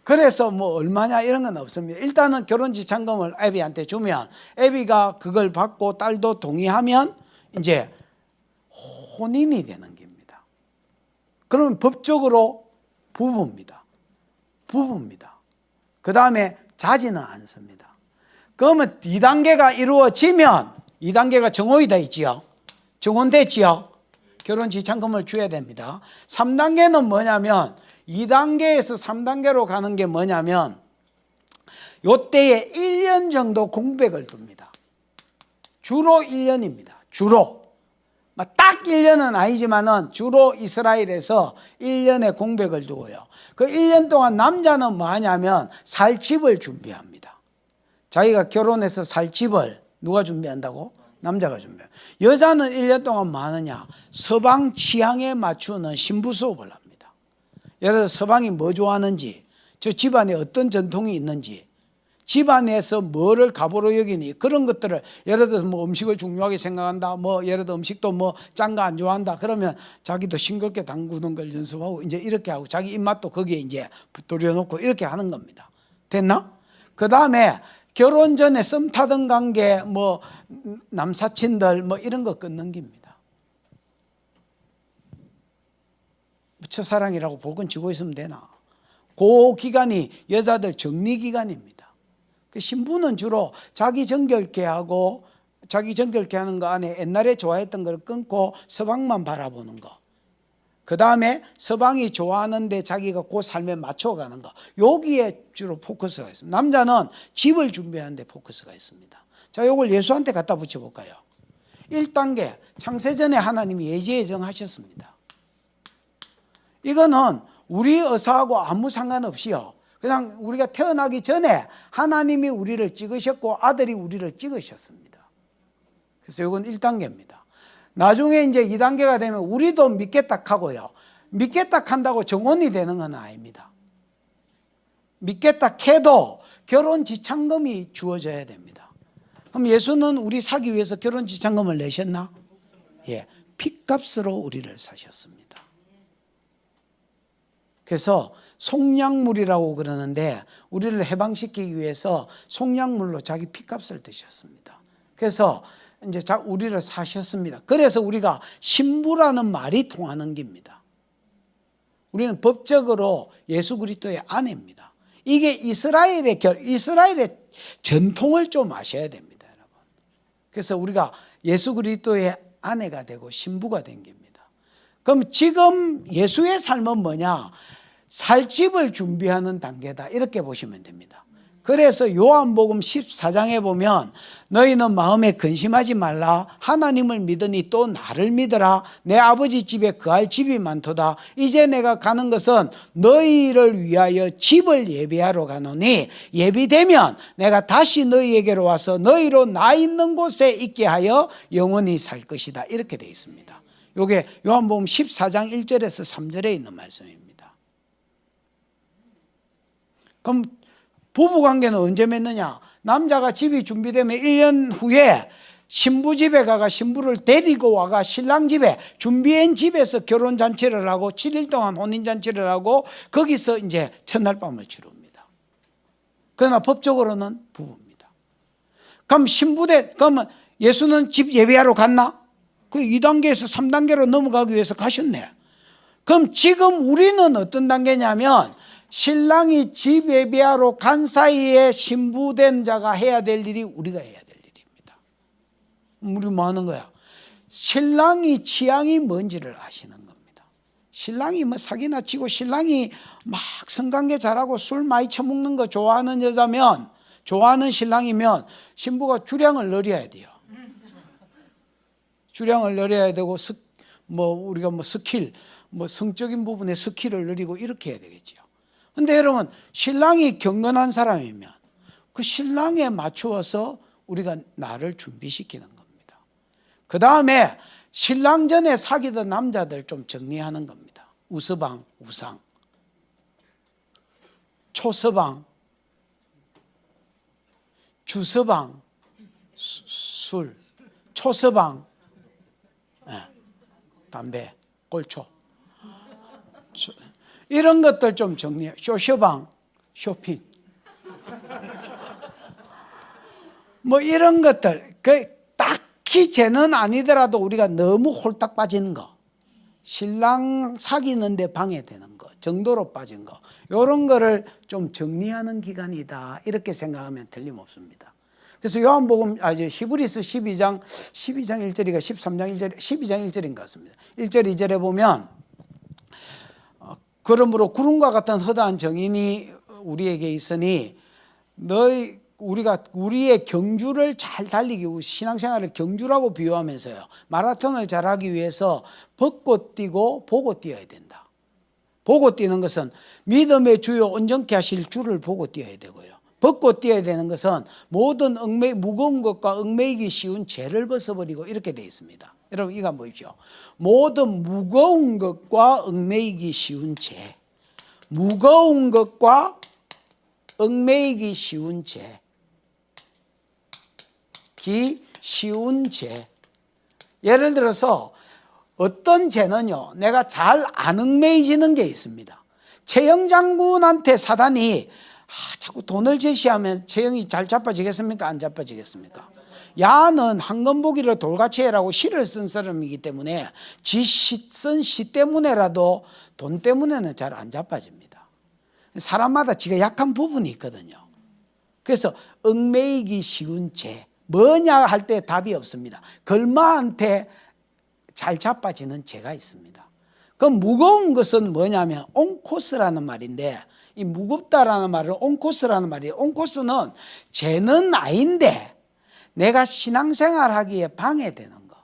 그래서 뭐 얼마냐 이런 건 없습니다. 일단은 결혼 지참금을 애비한테 주면 애비가 그걸 받고 딸도 동의하면 이제 혼인이 되는 겁니다. 그러면 법적으로 부부입니다. 그 다음에 자지는 않습니다. 그러면 2단계가 이루어지면, 2단계가 정혼이다 있지요. 정혼됐지요. 결혼 지참금을 줘야 됩니다. 3단계는 뭐냐면, 2단계에서 3단계로 가는 게 뭐냐면, 요때에 1년 정도 공백을 둡니다. 주로 1년입니다. 주로. 딱 1년은 아니지만은 주로 이스라엘에서 1년의 공백을 두고요. 그 1년 동안 남자는 뭐 하냐면 살 집을 준비합니다. 자기가 결혼해서 살 집을 누가 준비한다고? 남자가 준비해요. 여자는 1년 동안 뭐 하느냐? 서방 취향에 맞추는 신부 수업을 합니다. 예를 들어 서방이 뭐 좋아하는지, 저 집안에 어떤 전통이 있는지, 집안에서 뭐를 가보로 여기니, 그런 것들을, 예를 들어서 뭐 음식을 중요하게 생각한다, 뭐 예를 들어 음식도 뭐 짠 거 안 좋아한다, 그러면 자기도 싱겁게 담그는 걸 연습하고 이제 이렇게 하고 자기 입맛도 거기에 이제 붙들여 놓고 이렇게 하는 겁니다. 됐나? 그 다음에 결혼 전에 썸 타던 관계, 뭐 남사친들 뭐 이런 거 끊는 겁니다. 첫사랑이라고 복은 쥐고 있으면 되나? 그 기간이 여자들 정리 기간입니다. 그 신부는 주로 자기 정결케 하고, 자기 정결케 하는 거 안에 옛날에 좋아했던 걸 끊고 서방만 바라보는 거, 그 다음에 서방이 좋아하는데 자기가 그 삶에 맞춰가는 거, 여기에 주로 포커스가 있습니다. 남자는 집을 준비하는 데 포커스가 있습니다. 자, 이걸 예수한테 갖다 붙여볼까요? 1단계, 창세전에 하나님이 예지에 정하셨습니다. 이거는 우리 의사하고 아무 상관없이요, 그냥 우리가 태어나기 전에 하나님이 우리를 찍으셨고 아들이 우리를 찍으셨습니다. 그래서 이건 1단계입니다. 나중에 이제 2단계가 되면 우리도 믿겠다 하고요, 믿겠다 한다고 정혼이 되는 건 아닙니다. 믿겠다 해도 결혼 지참금이 주어져야 됩니다. 그럼 예수는 우리 사기 위해서 결혼 지참금을 내셨나? 예, 핏값으로 우리를 사셨습니다. 그래서 속량물이라고 그러는데 우리를 해방시키기 위해서 속량물로 자기 핏값을 드셨습니다. 그래서 이제 우리를 사셨습니다. 그래서 우리가 신부라는 말이 통하는 겁니다. 우리는 법적으로 예수 그리스도의 아내입니다. 이게 이스라엘의 전통을 좀 아셔야 됩니다, 여러분. 그래서 우리가 예수 그리스도의 아내가 되고 신부가 된 겁니다. 그럼 지금 예수의 삶은 뭐냐? 살 집을 준비하는 단계다, 이렇게 보시면 됩니다. 그래서 요한복음 14장에 보면 너희는 마음에 근심하지 말라, 하나님을 믿으니 또 나를 믿으라. 내 아버지 집에 거할 집이 많도다. 이제 내가 가는 것은 너희를 위하여 집을 예비하러 가노니 예비되면 내가 다시 너희에게로 와서 너희로 나 있는 곳에 있게 하여 영원히 살 것이다, 이렇게 되어 있습니다. 이게 요한복음 14장 1절에서 3절에 있는 말씀입니다. 그럼 부부관계는 언제 맺느냐? 남자가 집이 준비되면 1년 후에 신부 집에 가가 신부를 데리고 와가 신랑 집에 준비한 집에서 결혼잔치를 하고 7일 동안 혼인잔치를 하고 거기서 이제 첫날 밤을 치릅니다. 그러나 법적으로는 부부입니다. 그럼 그러면 예수는 집 예배하러 갔나? 그 2단계에서 3단계로 넘어가기 위해서 가셨네. 그럼 지금 우리는 어떤 단계냐면 신랑이 집 예배하러 간 사이에 신부된 자가 해야 될 일이 우리가 해야 될 일입니다. 우리 뭐 하는 거야? 신랑이 취향이 뭔지를 아시는 겁니다. 신랑이 뭐 사기나 치고 신랑이 막 성관계 잘하고 술 많이 처먹는 거 좋아하는 여자면, 좋아하는 신랑이면 신부가 주량을 늘려야 돼요. 주량을 늘려야 되고 우리가 스킬, 성적인 부분에 스킬을 늘리고 이렇게 해야 되겠죠. 근데 여러분, 신랑이 경건한 사람이면 그 신랑에 맞추어서 우리가 나를 준비시키는 겁니다. 그 다음에 신랑 전에 사귀던 남자들 좀 정리하는 겁니다. 우서방, 우상, 초서방, 주서방, 술, 초서방, 담배, 꼴초, 이런 것들 좀 정리해. 쇼셔방, 쇼핑, 이런 것들. 딱히 죄는 아니더라도 우리가 너무 홀딱 빠지는 거, 신랑 사귀는데 방해되는 거 정도로 빠진 거, 이런 거를 좀 정리하는 기간이다, 이렇게 생각하면 틀림없습니다. 그래서 요한복음 히브리서 12장 1절이가 13장 1절, 12장 1절인 것 같습니다. 1절 2절에 보면 그러므로 구름과 같은 허다한 정인이 우리에게 있으니 우리가 우리의 경주를 잘 달리기 위해 신앙생활을 경주라고 비유하면서요, 마라톤을 잘하기 위해서 벚꽃 뛰고 보고 뛰어야 된다. 보고 뛰는 것은 믿음의 주요 온전케 하실 주를 보고 뛰어야 되고요, 벚꽃 뛰어야 되는 것은 모든 무거운 것과 얽매이기 쉬운 죄를 벗어버리고, 이렇게 되어 있습니다. 여러분 이거 한번 보십시오. 모든 무거운 것과 얽매이기 쉬운 죄, 무거운 것과 얽매이기 쉬운 죄, 쉬운 죄. 예를 들어서 어떤 죄는요, 내가 잘 안 얽매이지는 게 있습니다. 최영 장군한테 사단이 자꾸 돈을 제시하면 최영이 잘 자빠지겠습니까? 안 자빠지겠습니까? 야는 황금보기를 돌같이 해라고 시를 쓴 사람이기 때문에 쓴 시 때문에라도 돈 때문에는 잘 안 자빠집니다. 사람마다 지가 약한 부분이 있거든요. 그래서 얽매이기 쉬운 죄 뭐냐 할 때 답이 없습니다. 걸마한테 잘 자빠지는 죄가 있습니다. 그럼 무거운 것은 뭐냐면 온코스라는 말인데, 이 무겁다라는 말을 온코스라는 말이에요. 온코스는 죄는 아닌데 내가 신앙생활 하기에 방해되는 거.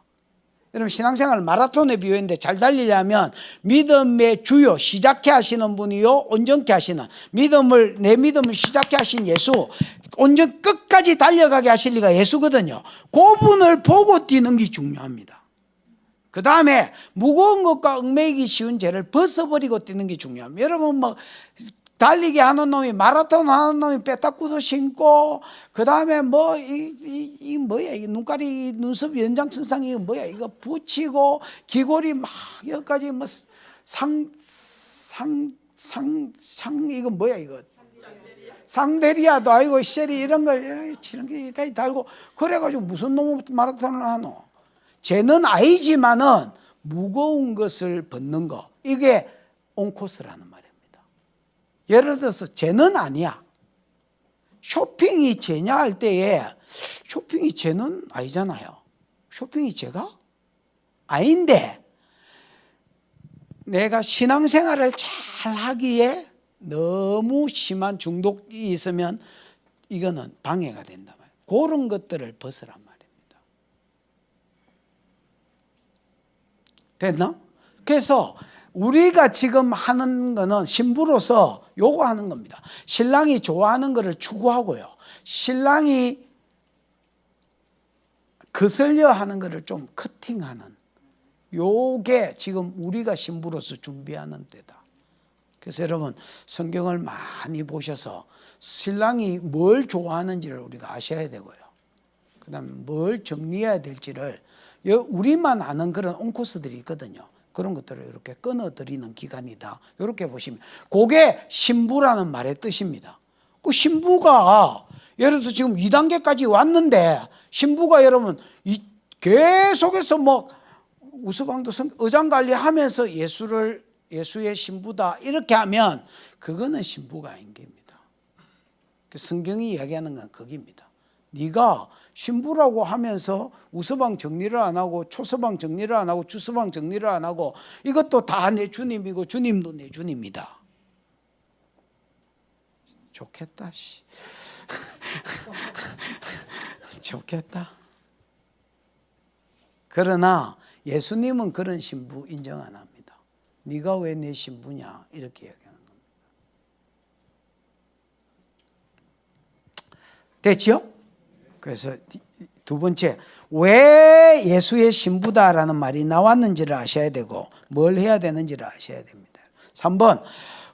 여러분 신앙생활 마라톤에 비유했는데 잘 달리려면 믿음의 주요 시작해 하시는 분이요, 온전케 하시는 내 믿음을 시작해 하신 예수, 온전 끝까지 달려가게 하실 리가 예수거든요. 그분을 보고 뛰는 게 중요합니다. 그 다음에 무거운 것과 얽매이기 쉬운 죄를 벗어버리고 뛰는 게 중요합니다. 여러분 달리기 하는 놈이, 마라톤 하는 놈이 빼딱구도 신고, 그 다음에 뭐야, 이 눈가리, 눈썹 연장선상 이거 뭐야, 이거 붙이고, 귀걸이 막, 여기까지 이거 뭐야, 이거. 상대리아도 아니고, 셀이 이런 걸 치는 게 여기까지 달고, 그래가지고 무슨 놈 마라톤을 하노? 죄는 아니지만은 무거운 것을 벗는 거, 이게 온코스라는 말이에요. 예를 들어서 죄는 아니야. 쇼핑이 죄냐 할 때에 쇼핑이 죄는 아니잖아요. 쇼핑이 죄가 아닌데 내가 신앙생활을 잘 하기에 너무 심한 중독이 있으면 이거는 방해가 된단 말이에요. 그런 것들을 벗으란 말입니다. 됐나? 그래서 우리가 지금 하는 거는 신부로서 요구하는 겁니다. 신랑이 좋아하는 것을 추구하고요, 신랑이 거슬려 하는 것을 좀 커팅하는, 요게 지금 우리가 신부로서 준비하는 때다. 그래서 여러분 성경을 많이 보셔서 신랑이 뭘 좋아하는지를 우리가 아셔야 되고요. 그 다음에 뭘 정리해야 될지를 우리만 아는 그런 온코스들이 있거든요. 그런 것들을 이렇게 끊어드리는 기간이다. 이렇게 보시면 그게 신부라는 말의 뜻입니다. 그 신부가 예를 들어서 지금 2단계까지 왔는데 신부가 여러분 계속해서 뭐 우스방도 의장관리하면서 예수의 신부다 이렇게 하면 그거는 신부가 아닌 겁니다. 성경이 이야기하는 건 그겁니다. 네가 신부라고 하면서 우서방 정리를 안 하고 초서방 정리를 안 하고 주서방 정리를 안 하고 이것도 다 내 주님이고 주님도 내 주님이다. 좋겠다. 좋겠다. 그러나 예수님은 그런 신부 인정 안 합니다. 네가 왜 내 신부냐 이렇게 이야기하는 겁니다. 됐죠? 그래서 두 번째, 왜 예수의 신부다라는 말이 나왔는지를 아셔야 되고 뭘 해야 되는지를 아셔야 됩니다. 3번,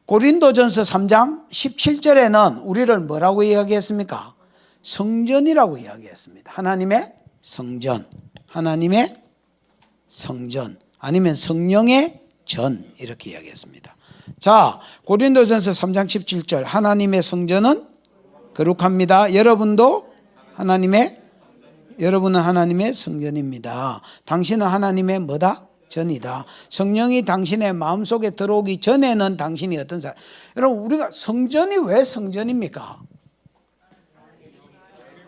고린도전서 3장 17절에는 우리를 뭐라고 이야기했습니까? 성전이라고 이야기했습니다. 하나님의 성전, 하나님의 성전 아니면 성령의 전 이렇게 이야기했습니다. 자, 고린도전서 3장 17절 하나님의 성전은 거룩합니다. 여러분은 하나님의 성전입니다. 당신은 하나님의 뭐다? 전이다. 성령이 당신의 마음속에 들어오기 전에는 당신이 어떤 사람? 여러분 우리가 성전이 왜 성전입니까?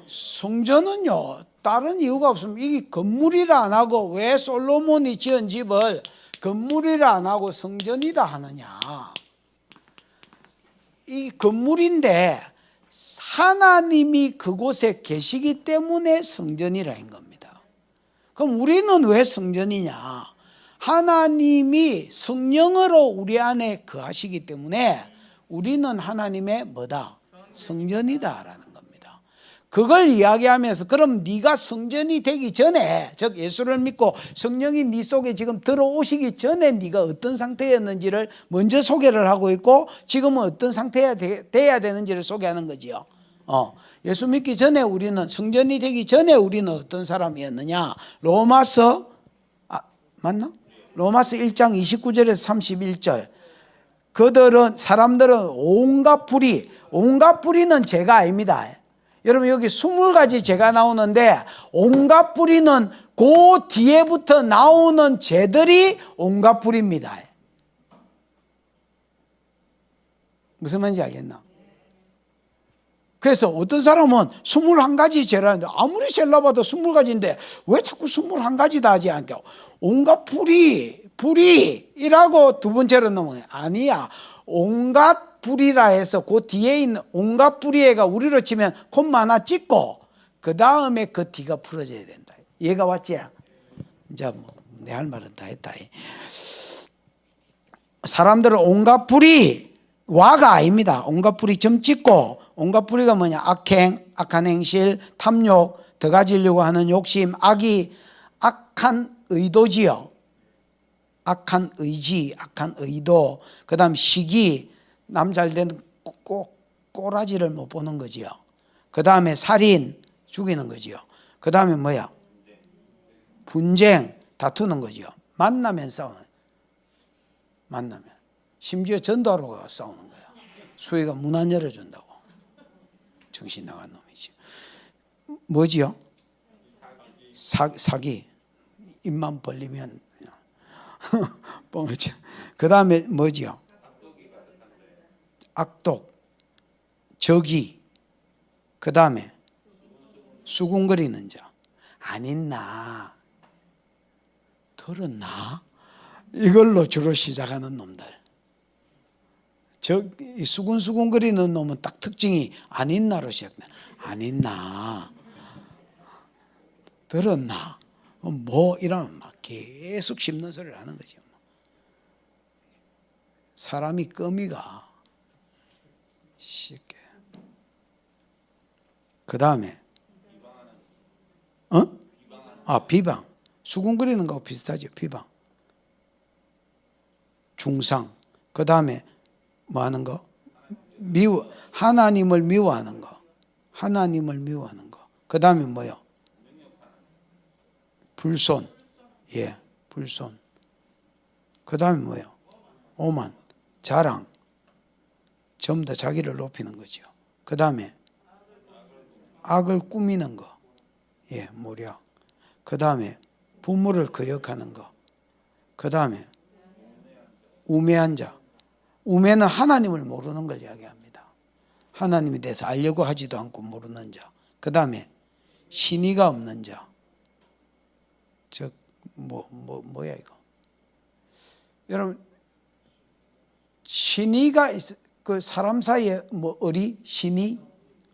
성전은요 다른 이유가 없습니다. 이게 건물이라 안 하고 왜 솔로몬이 지은 집을 건물이라 안 하고 성전이다 하느냐. 이 건물인데 하나님이 그곳에 계시기 때문에 성전이라는 겁니다. 그럼 우리는 왜 성전이냐? 하나님이 성령으로 우리 안에 거하시기 때문에 우리는 하나님의 뭐다? 성전이다라는 겁니다. 그걸 이야기하면서 그럼 네가 성전이 되기 전에, 즉 예수를 믿고 성령이 네 속에 지금 들어오시기 전에 네가 어떤 상태였는지를 먼저 소개를 하고 있고 지금은 어떤 상태가 돼야 되는지를 소개하는 거지요. 예수 믿기 전에 우리는 성전이 되기 전에 우리는 어떤 사람이었느냐? 로마서 1장 29절에서 31절. 사람들은 온갖 뿌리는 죄가 아닙니다. 여러분 여기 20가지 죄가 나오는데 온갖 뿌리는 그 뒤에부터 나오는 죄들이 온갖 뿌리입니다. 무슨 말인지 알겠나? 그래서 어떤 사람은 21가지 죄라는데 아무리 셀러봐도 20가지인데 왜 자꾸 21가지다 하지 않게 온갖 불이라고 두 번째로 넘어가요. 아니야. 온갖 불이라 해서 그 뒤에 있는 온갖 불이가 우리로 치면 콧 하나 찍고 그 다음에 그 뒤가 풀어져야 된다. 얘가 왔지? 이제 내 할 말은 다 했다. 사람들은 온갖 와가 아닙니다. 온갖 뿌리 점 찍고 온갖 뿌리가 뭐냐? 악한 행실, 탐욕, 더 가지려고 하는 욕심, 악한 의도지요. 악한 의지, 악한 의도, 그 다음 시기, 남 잘 되는 꼬라지를 못 보는 거지요. 그 다음에 살인, 죽이는 거지요. 그 다음에 뭐야? 분쟁, 다투는 거지요. 만나면 싸우는. 심지어 전도하러 가 싸우는 거야. 수희가 문 안 열어준다고. 정신 나간 놈이지. 뭐지요? 사기. 입만 벌리면 뻥이죠. 그 다음에 뭐지요? 악독, 적이. 그 다음에 수군거리는 자. 안 있나? 들었나? 이걸로 주로 시작하는 놈들. 수군수군거리는 놈은 딱 특징이 안 있나로 시작돼. 안 있나? 들었나? 뭐 이러면 막 계속 씹는 소리를 하는 거죠. 사람이 껌이가 쉽게. 그 다음에 비방. 수군거리는 거하고 비슷하죠. 비방. 중상. 그 다음에 뭐 하는 거? 하나님을 미워하는 거. 하나님을 미워하는 거. 그 다음에 뭐요? 불손. 예, 불손. 그 다음에 뭐요? 오만. 자랑. 전부 다 자기를 높이는 거죠. 그 다음에 악을 꾸미는 거. 예, 모략. 그 다음에 부모를 거역하는 거. 그 다음에 우매한 자. 우매는 하나님을 모르는 걸 이야기합니다. 하나님에 대해서 알려고 하지도 않고 모르는 자. 그 다음에 신의가 없는 자. 즉 뭐야 이거? 여러분, 신의가 그 사람 사이에 뭐 의리, 신의,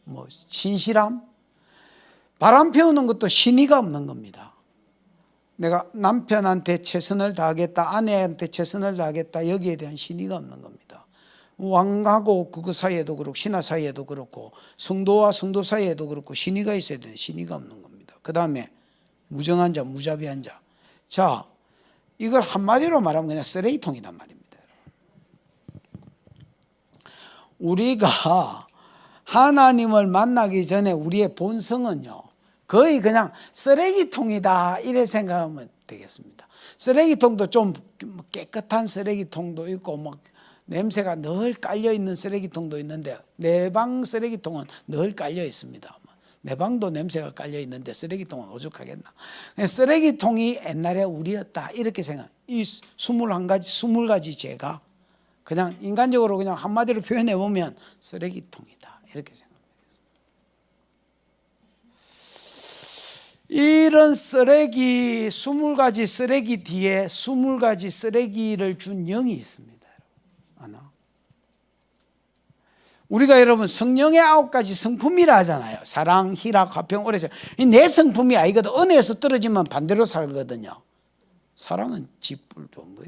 뭐 신실함, 바람 피우는 것도 신의가 없는 겁니다. 내가 남편한테 최선을 다하겠다, 아내한테 최선을 다하겠다, 여기에 대한 신의가 없는 겁니다. 왕하고 그거 사이에도 그렇고 신하 사이에도 그렇고 성도와 성도 사이에도 그렇고 신의가 있어야 되는, 신의가 없는 겁니다. 그 다음에 무정한 자, 무자비한 자. 자, 이걸 한마디로 말하면 그냥 쓰레기통이란 말입니다. 우리가 하나님을 만나기 전에 우리의 본성은요, 거의 그냥 쓰레기통이다 이래 생각하면 되겠습니다. 쓰레기통도 좀 깨끗한 쓰레기통도 있고 막 냄새가 늘 깔려있는 쓰레기통도 있는데, 내 방 쓰레기통은 늘 깔려 있습니다. 내 방도 냄새가 깔려 있는데 쓰레기통은 오죽하겠나. 쓰레기통이 옛날에 우리였다 이렇게 생각. 이 20가지 죄가 그냥 인간적으로 그냥 한마디로 표현해 보면 쓰레기통이다 이렇게 생각하겠습니다. 이런 쓰레기 20가지 쓰레기 뒤에 20가지 쓰레기를 준 영이 있습니다. 하나. 우리가 여러분 성령의 9가지 성품이라 하잖아요. 사랑, 희락, 화평, 오래. 이 내 성품이 아니거든. 은혜에서 떨어지면 반대로 살거든요. 사랑은 짓불도 뭐,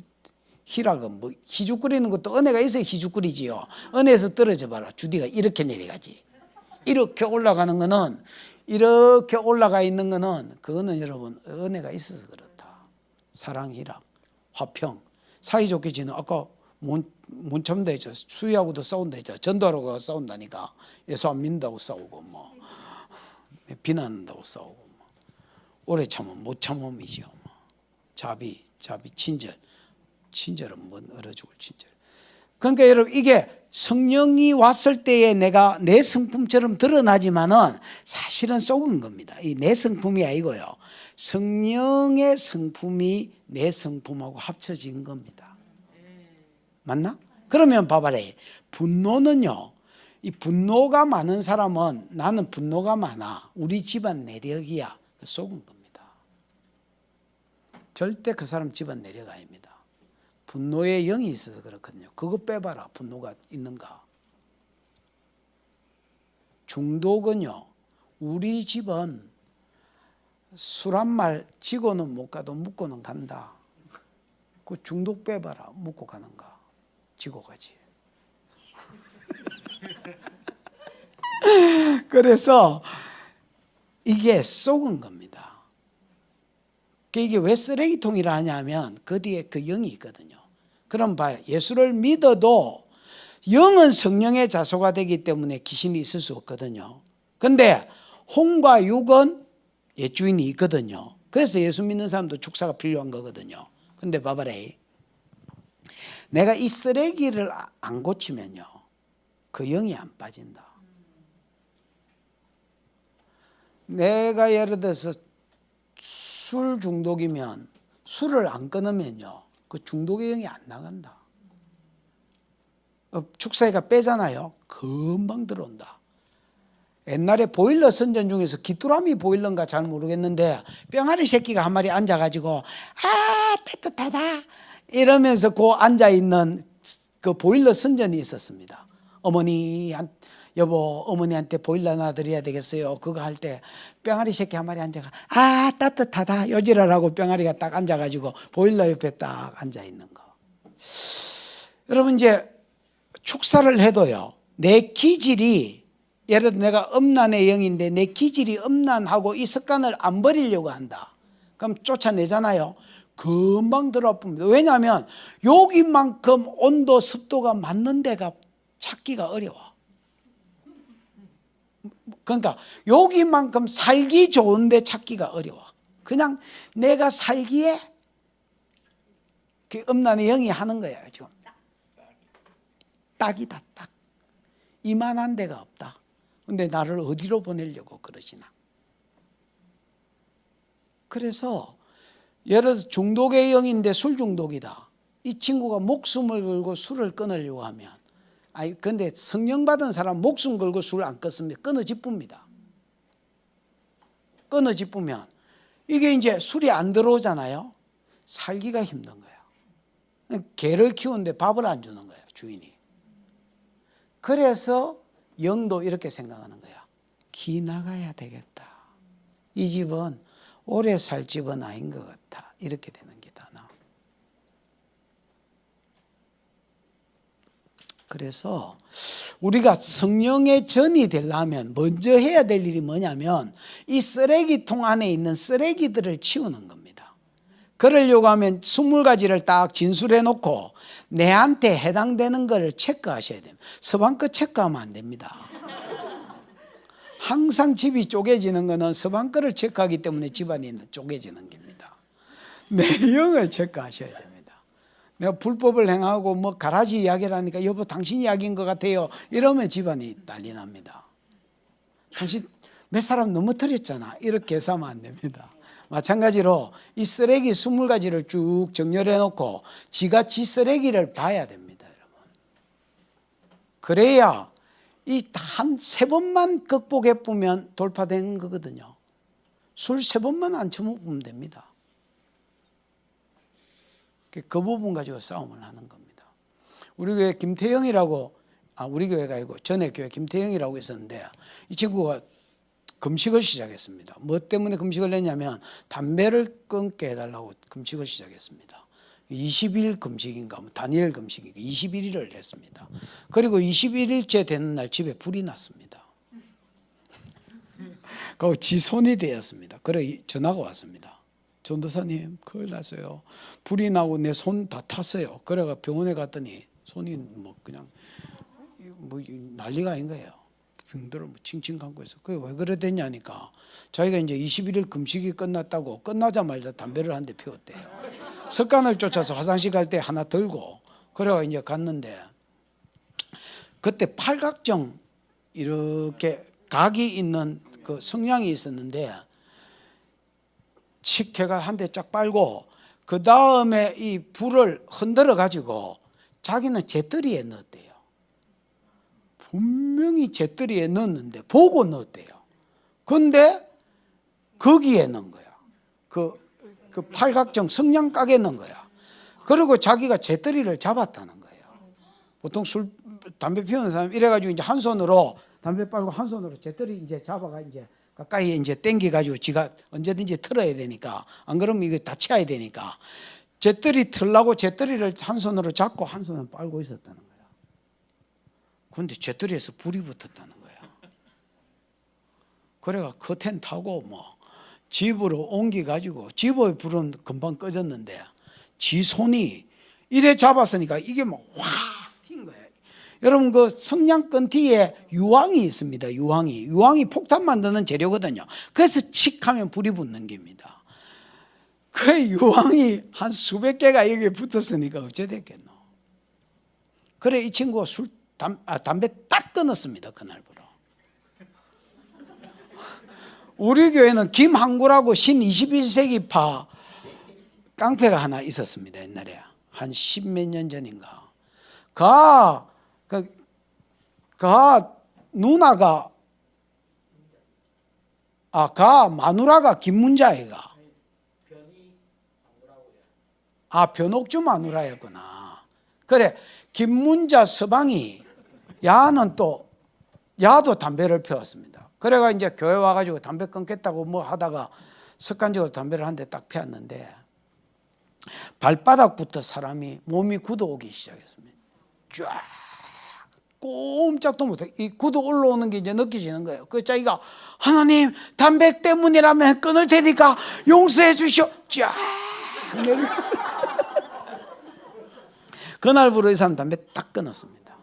희락은 뭐 희죽거리는 것도 은혜가 있어야 희죽거리지요. 은혜에서 떨어져 봐라. 주디가 이렇게 내려가지. 이렇게 올라가는 거는, 이렇게 올라가 있는 거는, 그거는 여러분 은혜가 있어서 그렇다. 사랑, 희락, 화평, 사이좋게 지는. 아까 못 참다 했죠. 수희하고도 싸운다 했죠. 전도하러 가 싸운다니까. 예수 안 믿는다고 싸우고 뭐 비난한다고 싸우고 뭐. 오래 참으면 못 참음이죠. 뭐. 자비, 친절은 뭔 얼어 죽을 친절. 그러니까 여러분, 이게 성령이 왔을 때에 내가 내 성품처럼 드러나지만은 사실은 속은 겁니다. 이 내 성품이 아니고요, 성령의 성품이 내 성품하고 합쳐진 겁니다. 맞나? 그러면 봐봐라. 분노는요, 이 분노가 많은 사람은, 나는 분노가 많아, 우리 집안 내력이야, 속은 겁니다. 절대 그 사람 집안 내력 아닙니다. 분노의 영이 있어서 그렇거든요. 그거 빼봐라. 분노가 있는가. 중독은요, 우리 집은 술 한 말 지고는 못 가도 묵고는 간다. 그 중독 빼봐라. 묵고 가는가. 지고 가지. 그래서 이게 속은 겁니다. 이게 왜 쓰레기통이라 하냐면 그 뒤에 그 영이 있거든요. 그럼 봐요. 예수를 믿어도 영은 성령의 자소가 되기 때문에 귀신이 있을 수 없거든요. 근데 혼과 육은 옛주인이 있거든요. 그래서 예수 믿는 사람도 축사가 필요한 거거든요. 근데 봐봐라. 내가 이 쓰레기를 안 고치면요, 그 영이 안 빠진다. 내가 예를 들어서 술 중독이면 술을 안 끊으면요, 그 중독의 영이 안 나간다. 축사회가 빼잖아요. 금방 들어온다. 옛날에 보일러 선전 중에서 귀뚜라미 보일러인가 잘 모르겠는데 뿅아리 새끼가 한 마리 앉아가지고 아 따뜻하다 이러면서 그 앉아있는 그 보일러 선전이 있었습니다. 여보 어머니한테 보일러 놔드려야 되겠어요. 그거 할 때 뿅아리 새끼 한 마리 앉아가 아 따뜻하다 요지랄하고 뿅아리가 딱 앉아가지고 보일러 옆에 딱 앉아있는 거. 여러분 이제 축사를 해도요, 내 기질이, 예를 들어 내가 음란의 영인데 내 기질이 음란하고 이 습관을 안 버리려고 한다. 그럼 쫓아내잖아요. 금방 들어와 봅니다. 왜냐하면 여기만큼 온도 습도가 맞는 데가 찾기가 어려워. 그러니까 여기만큼 살기 좋은데 찾기가 어려워. 그냥 내가 살기에 그 음란의 영이 하는 거야. 지금 딱이다, 딱. 이만한 데가 없다. 근데 나를 어디로 보내려고 그러시나. 그래서 예를 들어서 중독의 영인데 술 중독이다. 이 친구가 목숨을 걸고 술을 끊으려고 하면, 아니 근데 성령 받은 사람 목숨 걸고 술 안 끊습니다. 끊어지쁩니다. 끊어지쁘면 이게 이제 술이 안 들어오잖아요. 살기가 힘든 거예요. 개를 키우는데 밥을 안 주는 거예요, 주인이. 그래서 영도 이렇게 생각하는 거야. 기 나가야 되겠다. 이 집은 오래 살 집은 아닌 것 같아. 이렇게 되는 게다 나. 그래서 우리가 성령의 전이 되려면 먼저 해야 될 일이 뭐냐면 이 쓰레기통 안에 있는 쓰레기들을 치우는 겁니다. 그러려고 하면 20가지를 딱 진술해 놓고 내한테 해당되는 것을 체크하셔야 됩니다. 서방거 체크하면 안 됩니다. 항상 집이 쪼개지는 것은 서방거를 체크하기 때문에 집안이 쪼개지는 겁니다. 내용을 체크하셔야 됩니다. 내가 불법을 행하고 뭐 가라지 이야기를 하니까 여보 당신 이야기인 것 같아요. 이러면 집안이 난리 납니다. 당신 몇 사람 넘어뜨렸잖아. 이렇게 해서는 안 됩니다. 마찬가지로 이 쓰레기 20가지를 쭉 정렬해 놓고 지가 지 쓰레기를 봐야 됩니다, 여러분. 그래야 이 한 3번만 극복해 보면 돌파된 거거든요. 술 3번만 안 처먹으면 됩니다. 그 부분 가지고 싸움을 하는 겁니다. 우리 교회 김태영이라고, 우리 교회가 아니고 전에 교회 김태영이라고 있었는데 이 친구가 금식을 시작했습니다. 뭐 때문에 금식을 했냐면 담배를 끊게 해달라고 금식을 시작했습니다. 20일 금식인가 다니엘 금식인가 21일을 했습니다. 그리고 21일째 되는 날 집에 불이 났습니다. 그 지 손이 되었습니다. 그래 전화가 왔습니다. 전도사님 큰일 났어요. 불이 나고 내 손 다 탔어요. 그래가 병원에 갔더니 손이 뭐 그냥 뭐 난리가 아닌 거예요. 병들을 뭐 칭칭 감고 있어. 그게 왜 그래 됐냐니까 자기가 이제 21일 금식이 끝났다고 끝나자마자 담배를 한 대 피웠대요. 습관을 쫓아서 화장실 갈 때 하나 들고 그래가 이제 갔는데 그때 팔각정 이렇게 각이 있는 그 성냥이 있었는데 칙해가 한 대 쫙 빨고 그 다음에 이 불을 흔들어 가지고 자기는 재떨이에 넣었대요. 분명히 재떨이에 넣었는데 보고 넣었대요. 근데 거기에 넣은 거야. 그 팔각정 성냥가게 넣은 거야. 그리고 자기가 재떨이를 잡았다는 거예요. 보통 담배 피우는 사람 이래가지고 이제 한 손으로 담배 빨고 한 손으로 재떨이 이제 잡아가 이제 가까이 이제 당겨가지고 지가 언제든지 틀어야 되니까 안 그러면 이거 다쳐야 되니까 재떨이 틀라고 재떨이를 한 손으로 잡고 한 손으로 빨고 있었다는 거야. 그런데 재떨이에서 불이 붙었다는 거야. 그래가 커튼 타고 뭐 집으로 옮겨가지고 집의 불은 금방 꺼졌는데 지 손이 이래 잡았으니까 이게 막 확 튄 거예요. 여러분 그 성냥끈티에 유황이 있습니다. 유황이 폭탄 만드는 재료거든요. 그래서 칙 하면 불이 붙는 겁니다. 그 유황이 한 수백 개가 여기에 붙었으니까 어째 됐겠노. 그래 이 친구가 담배 딱 끊었습니다. 그날부터. 우리 교회는 김항구라고 신 21세기파 깡패가 하나 있었습니다. 옛날에 한 10몇 년 전인가. 누나가 마누라가 김문자애가 변옥주 마누라였구나. 그래 김문자 서방이 야도 담배를 피웠습니다. 그래가 이제 교회 와가지고 담배 끊겠다고 뭐 하다가 습관적으로 담배를 한 대 딱 피웠는데 발바닥부터 사람이 몸이 굳어오기 시작했습니다. 쫙 꼼짝도 못해. 이 굳어 올라오는 게 이제 느껴지는 거예요. 그 자기가 하나님 담배 때문이라면 끊을 테니까 용서해 주시오. 쫙 쫙 내려가서 그날부로 이 사람 담배 딱 끊었습니다.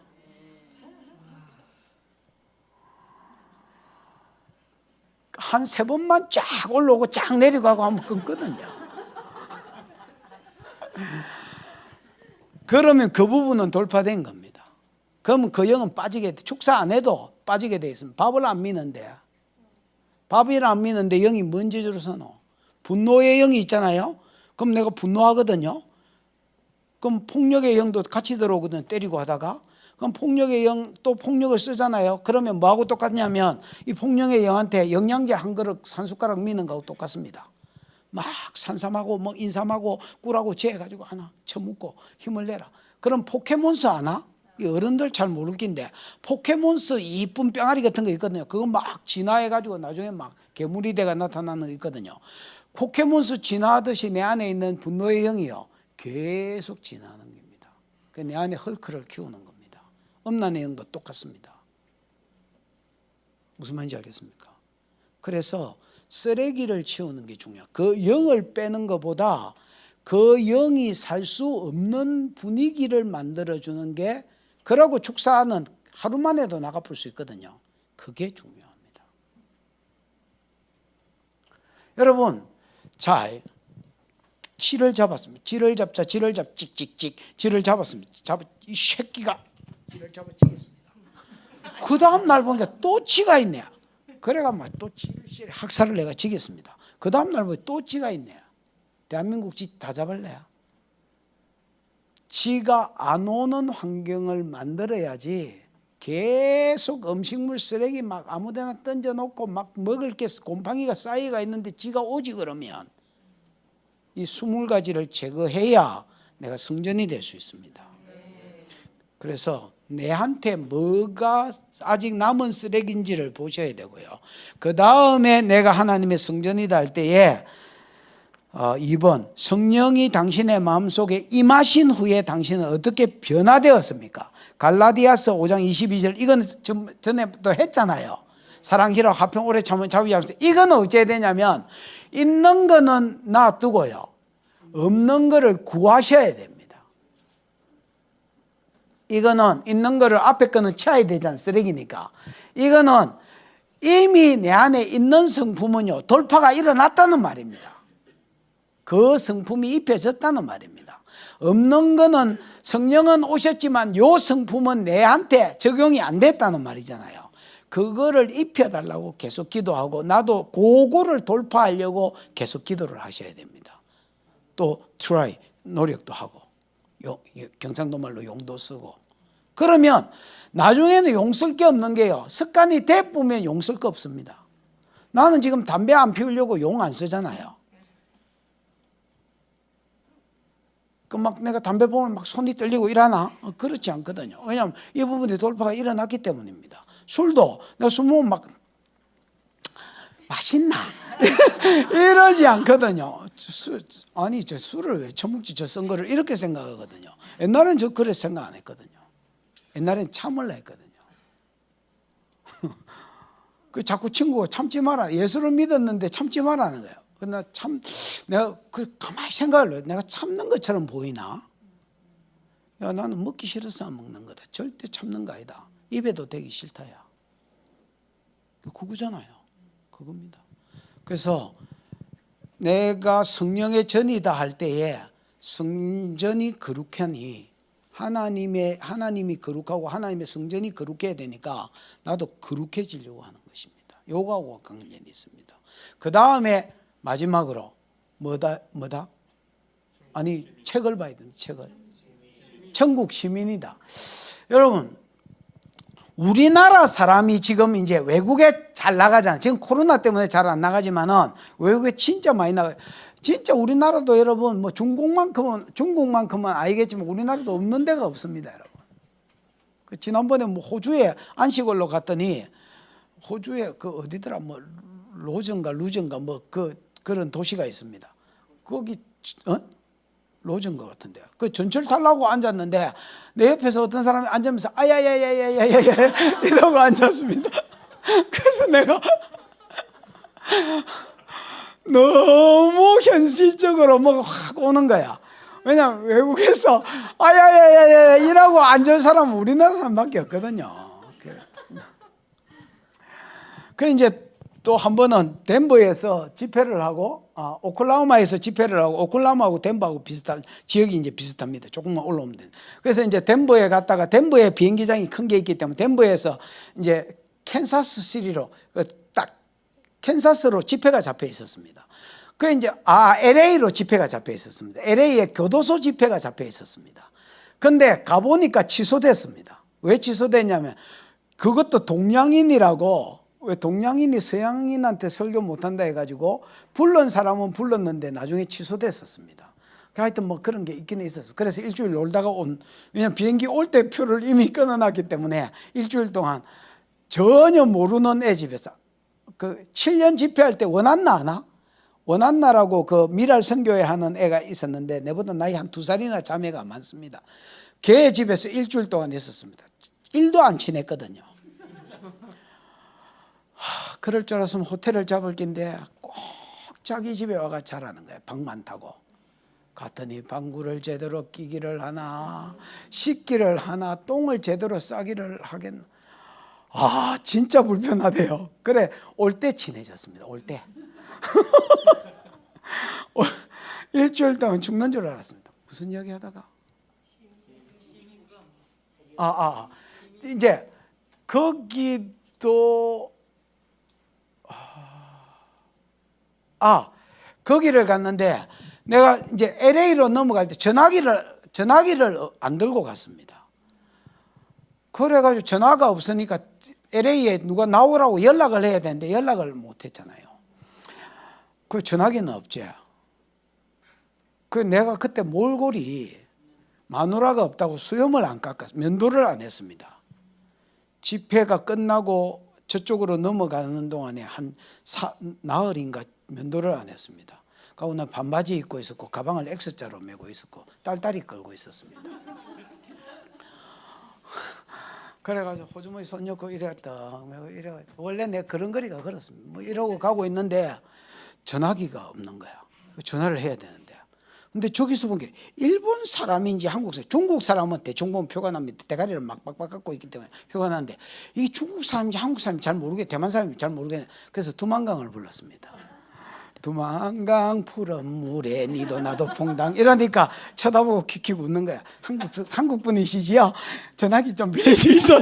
한 3번만 쫙 올라오고 쫙 내려가고 하면 끊거든요. 그러면 그 부분은 돌파된 겁니다. 그러면 그 영은 빠지게 돼. 축사 안 해도 빠지게 돼 있습니다. 밥을 안 미는데, 밥을 안 미는데 영이 뭔 재주로 서노? 분노의 영이 있잖아요. 그럼 내가 분노하거든요. 그럼 폭력의 영도 같이 들어오거든요. 때리고 하다가. 그럼 폭력의 영 또 폭력을 쓰잖아요. 그러면 뭐하고 똑같냐면 이 폭력의 영한테 영양제 한 그릇 한 숟가락 미는 거하고 똑같습니다. 막 산삼하고 뭐 인삼하고 꿀하고 재해가지고 하나 쳐먹고 힘을 내라. 그럼 포켓몬스 아나? 이 어른들 잘 모를 긴데 포켓몬스 이쁜 뿅아리 같은 거 있거든요. 그거 막 진화해가지고 나중에 막 괴물이 돼가 나타나는 거 있거든요. 포켓몬스 진화하듯이 내 안에 있는 분노의 영이요 계속 진화하는 겁니다. 내 안에 헐크를 키우는 겁니다. 음란의 영도 똑같습니다. 무슨 말인지 알겠습니까? 그래서 쓰레기를 치우는 게 중요해요. 그 영을 빼는 것보다 그 영이 살 수 없는 분위기를 만들어주는 게, 그러고 축사는 하루 만에도 나가볼 수 있거든요. 그게 중요합니다. 여러분, 자, 쥐를 잡았습니다. 쥐를 잡자, 쥐를 잡, 찍찍찍, 쥐를 잡았습니다. 이 새끼가 쥐를 잡아치겠습니다. 그 다음 날 보니까 또 쥐가 있네. 그래가 막 또 쥐를 학살을 내가 지겠습니다. 그 다음 날 보니 또 쥐가 있네. 대한민국 쥐 다 잡을래요? 쥐가 안 오는 환경을 만들어야지. 계속 음식물 쓰레기 막 아무데나 던져놓고 막 먹을 게 곰팡이가 쌓여가 있는데 쥐가 오지 그러면 이 20가지를 제거해야 내가 성전이 될 수 있습니다. 그래서 내한테 뭐가 아직 남은 쓰레기인지를 보셔야 되고요. 그 다음에 내가 하나님의 성전이다 할 때에 2번, 성령이 당신의 마음속에 임하신 후에 당신은 어떻게 변화되었습니까? 갈라디아서 5장 22절, 이건 전에도 했잖아요. 사랑기로 화평 오래 참은 자비하면서. 이거는 어찌해야 되냐면 있는 거는 놔두고요, 없는 거를 구하셔야 됩니다. 이거는 있는 거를 앞에 거는 치워야 되잖아요. 쓰레기니까. 이거는 이미 내 안에 있는 성품은요 돌파가 일어났다는 말입니다. 그 성품이 입혀졌다는 말입니다. 없는 거는 성령은 오셨지만 요 성품은 내한테 적용이 안 됐다는 말이잖아요. 그거를 입혀달라고 계속 기도하고, 나도 그거를 돌파하려고 계속 기도를 하셔야 됩니다. 또 try, 노력도 하고, 경상도 말로 용도 쓰고. 그러면 나중에는 용 쓸 게 없는 게요, 습관이 돼보면 용 쓸 거 없습니다. 나는 지금 담배 안 피우려고 용 안 쓰잖아요. 그 막 내가 담배 보면 막 손이 떨리고 이러나? 그렇지 않거든요. 왜냐하면 이 부분에 돌파가 일어났기 때문입니다. 술도 내가 술 먹으면 막 맛있나? 이러지 않거든요. 아니 저 술을 왜 처먹지, 저 쓴 거를, 이렇게 생각하거든요. 옛날엔 저 그래 생각 안 했거든요. 옛날엔 참을라 했거든요. 그 자꾸 친구가 참지 마라, 예수를 믿었는데 참지 마라는 거예요. 내가 그 가만히 생각을 해. 내가 참는 것처럼 보이나? 야, 나는 먹기 싫어서 안 먹는 거다. 절대 참는 거 아니다. 입에도 대기 싫다야. 그거잖아요. 그겁니다. 그래서 내가 성령의 전이다 할 때에 성전이 거룩하니 하나님이 거룩하고 하나님의 성전이 거룩해야 되니까 나도 거룩해지려고 하는 것입니다. 요거하고 관련이 있습니다. 그 다음에 마지막으로 뭐다? 아니, 책을 봐야 된다. 책을. 천국 시민이다. 여러분, 우리나라 사람이 지금 이제 외국에 잘 나가잖아요. 지금 코로나 때문에 잘 안 나가지만은 외국에 진짜 많이 나가요. 진짜 우리나라도 여러분 뭐 중국만큼은 알겠지만 우리나라도 없는 데가 없습니다, 여러분. 그 지난번에 뭐 호주에 안식월로 갔더니 호주에 그 어디더라 뭐 루전가 뭐 그런 도시가 있습니다. 거기 로즈인 것 같은데, 그 전철 타려고 앉았는데 내 옆에서 어떤 사람이 앉으면서 아야야야야야야야 이러고 앉았습니다. 그래서 내가 너무 현실적으로 뭐가 확 오는 거야. 왜냐면 외국에서 아야야야야 이라고 앉을 사람은 우리나라 사람밖에 없거든요. 그 이제 또 한 번은 덴버에서 집회를 하고 오클라호마에서 집회를 하고, 오클라호마하고 덴버하고 비슷한 지역이 이제 비슷합니다. 조금만 올라오면 돼. 그래서 이제 덴버에 갔다가, 덴버에 비행기장이 큰 게 있기 때문에 덴버에서 이제 캔사스 시리로 딱 캔사스로 집회가 잡혀 있었습니다. 그 이제 LA로 집회가 잡혀 있었습니다. LA에 교도소 집회가 잡혀 있었습니다. 근데 가보니까 취소됐습니다. 왜 취소됐냐면 그것도 동양인이라고, 왜 동양인이 서양인한테 설교 못한다 해가지고 불른 사람은 불렀는데 나중에 취소됐었습니다. 하여튼 뭐 그런 게 있긴 있었어요. 그래서 일주일 놀다가 왜냐면 비행기 올 때 표를 이미 끊어놨기 때문에 일주일 동안 전혀 모르는 애 집에서, 그 7년 집회할 때 원한나 아나? 원한나라고 그 미랄 선교회 하는 애가 있었는데 내보다 나이 한 2살이나 자매가 많습니다. 걔 집에서 일주일 동안 있었습니다. 일도 안 친했거든요. 그럴 줄 알았으면 호텔을 잡을 낀데 꼭 자기 집에 와가 자라는 거예요. 방만 타고. 갔더니 방구를 제대로 끼기를 하나, 씻기를 하나, 똥을 제대로 싸기를 하겠나. 진짜 불편하대요. 그래, 올 때 친해졌습니다. 올 때. 일주일 동안 죽는 줄 알았습니다. 무슨 이야기 하다가? 이제 거기도 거기를 갔는데 내가 이제 LA로 넘어갈 때 전화기를 안 들고 갔습니다. 그래가지고 전화가 없으니까 LA에 누가 나오라고 연락을 해야 되는데 연락을 못 했잖아요. 그 전화기는 없지. 그 내가 그때 몰골이 마누라가 없다고 수염을 안 깎았어요. 면도를 안 했습니다. 집회가 끝나고 저쪽으로 넘어가는 동안에 한 나흘인가 면도를 안 했습니다. 그러고 나 반바지 입고 있었고 가방을 X자로 메고 있었고 딸딸이 끌고 있었습니다. 그래가지고 호주머니 손 넣고 이랬다. 원래 내가 걸음걸이가 그렇습니다. 뭐 이러고 가고 있는데 전화기가 없는 거야. 전화를 해야 되는데. 근데 저기서 본 게 일본 사람인지 한국 사람, 중국 사람은 대충 보면 표가 납니다. 대가리를 막 빡빡 깎고 있기 때문에 표가 나는데 이 중국 사람인지 한국 사람인지 잘 모르겠, 대만 사람인지 잘 모르겠네. 그래서 두만강을 불렀습니다. 두만강 푸른 물에 니도 나도 퐁당 이러니까 쳐다보고 킥킥 웃는 거야. 한국 분이시지요? 전화기 좀 빌려주시죠.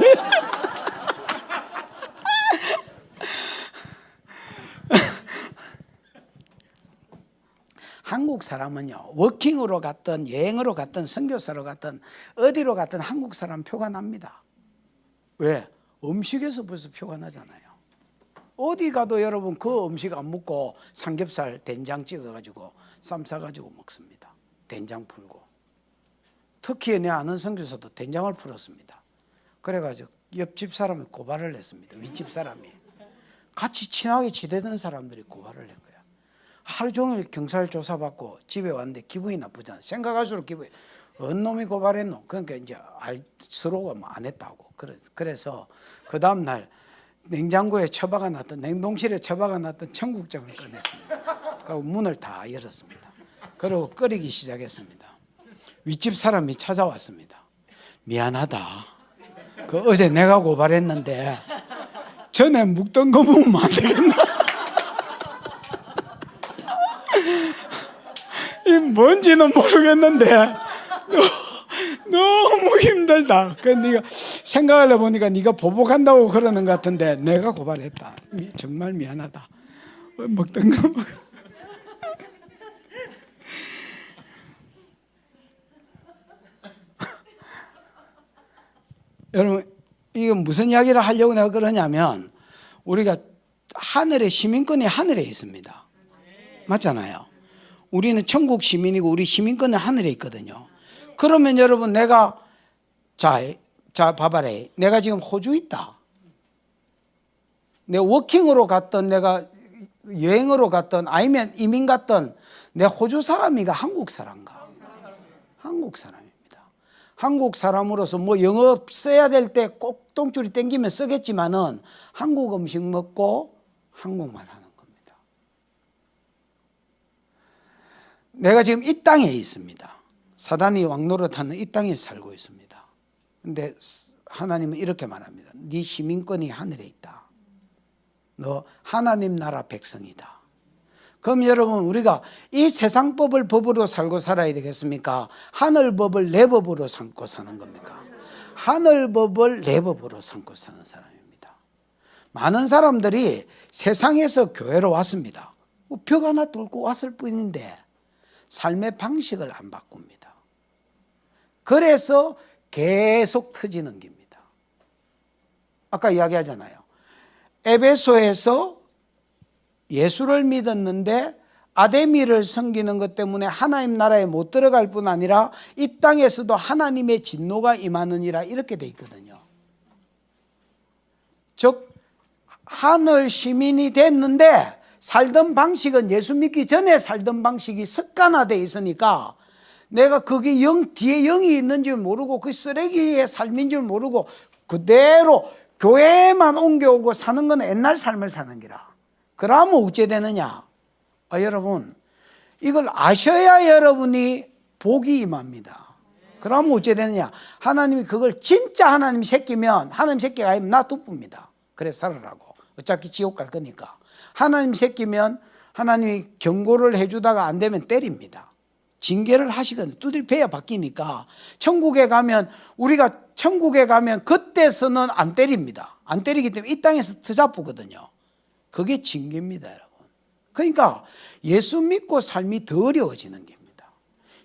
한국 사람은요, 워킹으로 갔든 여행으로 갔든 선교사로 갔든 어디로 갔든 한국 사람 표가 납니다. 왜? 음식에서 벌써 표가 나잖아요. 어디 가도 여러분 그 음식 안 먹고 삼겹살 된장 찍어가지고 쌈 싸가지고 먹습니다. 된장 풀고. 특히 내 아는 선교사도 된장을 풀었습니다. 그래가지고 옆집 사람이 고발을 했습니다. 윗집 사람이. 같이 친하게 지내던 사람들이 고발을 한 거예요. 하루 종일 경찰 조사받고 집에 왔는데 기분이 나쁘잖아. 생각할수록 기분이, 어느 놈이 고발했노? 그러니까 이제 서로가 뭐 안 했다고. 그래서 그 다음날 냉장고에 처박아 놨던, 냉동실에 처박아 놨던 청국장을 꺼냈습니다. 그리고 문을 다 열었습니다. 그리고 끓이기 시작했습니다. 윗집 사람이 찾아왔습니다. 미안하다. 그 어제 내가 고발했는데 전에 묵던 거 먹으면 안 되겠나? 이 뭔지는 모르겠는데 너무 힘들다. 그 네가 생각을 해보니까 네가 보복한다고 그러는 것 같은데 내가 고발했다. 정말 미안하다. 먹던 거 먹. 여러분, 이건 무슨 이야기를 하려고 내가 그러냐면 우리가 하늘의 시민권이 하늘에 있습니다. 맞잖아요. 우리는 천국 시민이고 우리 시민권은 하늘에 있거든요. 그러면 여러분 내가 자 봐봐라. 내가 지금 호주 있다. 내가 워킹으로 갔던, 내가 여행으로 갔던, 아니면 이민 갔던, 내 호주 사람이가 한국 사람인가? 한국 사람입니다. 한국 사람으로서 뭐 영어 써야 될 때 꼭 똥줄이 땡기면 쓰겠지만은 한국 음식 먹고 한국말 하는 겁니다. 내가 지금 이 땅에 있습니다. 사단이 왕노릇하는 이 땅에 살고 있습니다. 근데 하나님은 이렇게 말합니다. 네 시민권이 하늘에 있다. 너 하나님 나라 백성이다. 그럼 여러분, 우리가 이 세상 법을 법으로 살고 살아야 되겠습니까? 하늘 법을 내 법으로 삼고 사는 겁니까? 하늘 법을 내 법으로 삼고 사는 사람입니다. 많은 사람들이 세상에서 교회로 왔습니다. 벽 하나 뚫고 왔을 뿐인데 삶의 방식을 안 바꿉니다. 그래서 계속 터지는 겁니다. 아까 이야기하잖아요. 에베소에서 예수를 믿었는데 아데미를 섬기는 것 때문에 하나님 나라에 못 들어갈 뿐 아니라 이 땅에서도 하나님의 진노가 임하느니라 이렇게 돼 있거든요. 즉 하늘 시민이 됐는데 살던 방식은 예수 믿기 전에 살던 방식이 습관화되어 있으니까 내가 그게 뒤에 영이 있는 줄 모르고 그 쓰레기의 삶인 줄 모르고 그대로 교회에만 옮겨오고 사는 건 옛날 삶을 사는 기라. 그러면 어째 되느냐? 여러분, 이걸 아셔야 여러분이 복이 임합니다. 그러면 어째 되느냐? 하나님이 그걸 진짜 하나님 새끼면 하나님 새끼가 아니면 놔둡니다. 그래서 살으라고. 어차피 지옥 갈 거니까. 하나님 새끼면 하나님이 경고를 해주다가 안 되면 때립니다. 징계를 하시거든요. 두드려 패야 바뀌니까. 우리가 천국에 가면 그때서는 안 때립니다. 안 때리기 때문에 이 땅에서 터잡부거든요. 그게 징계입니다, 여러분. 그러니까 예수 믿고 삶이 더 어려워지는 겁니다.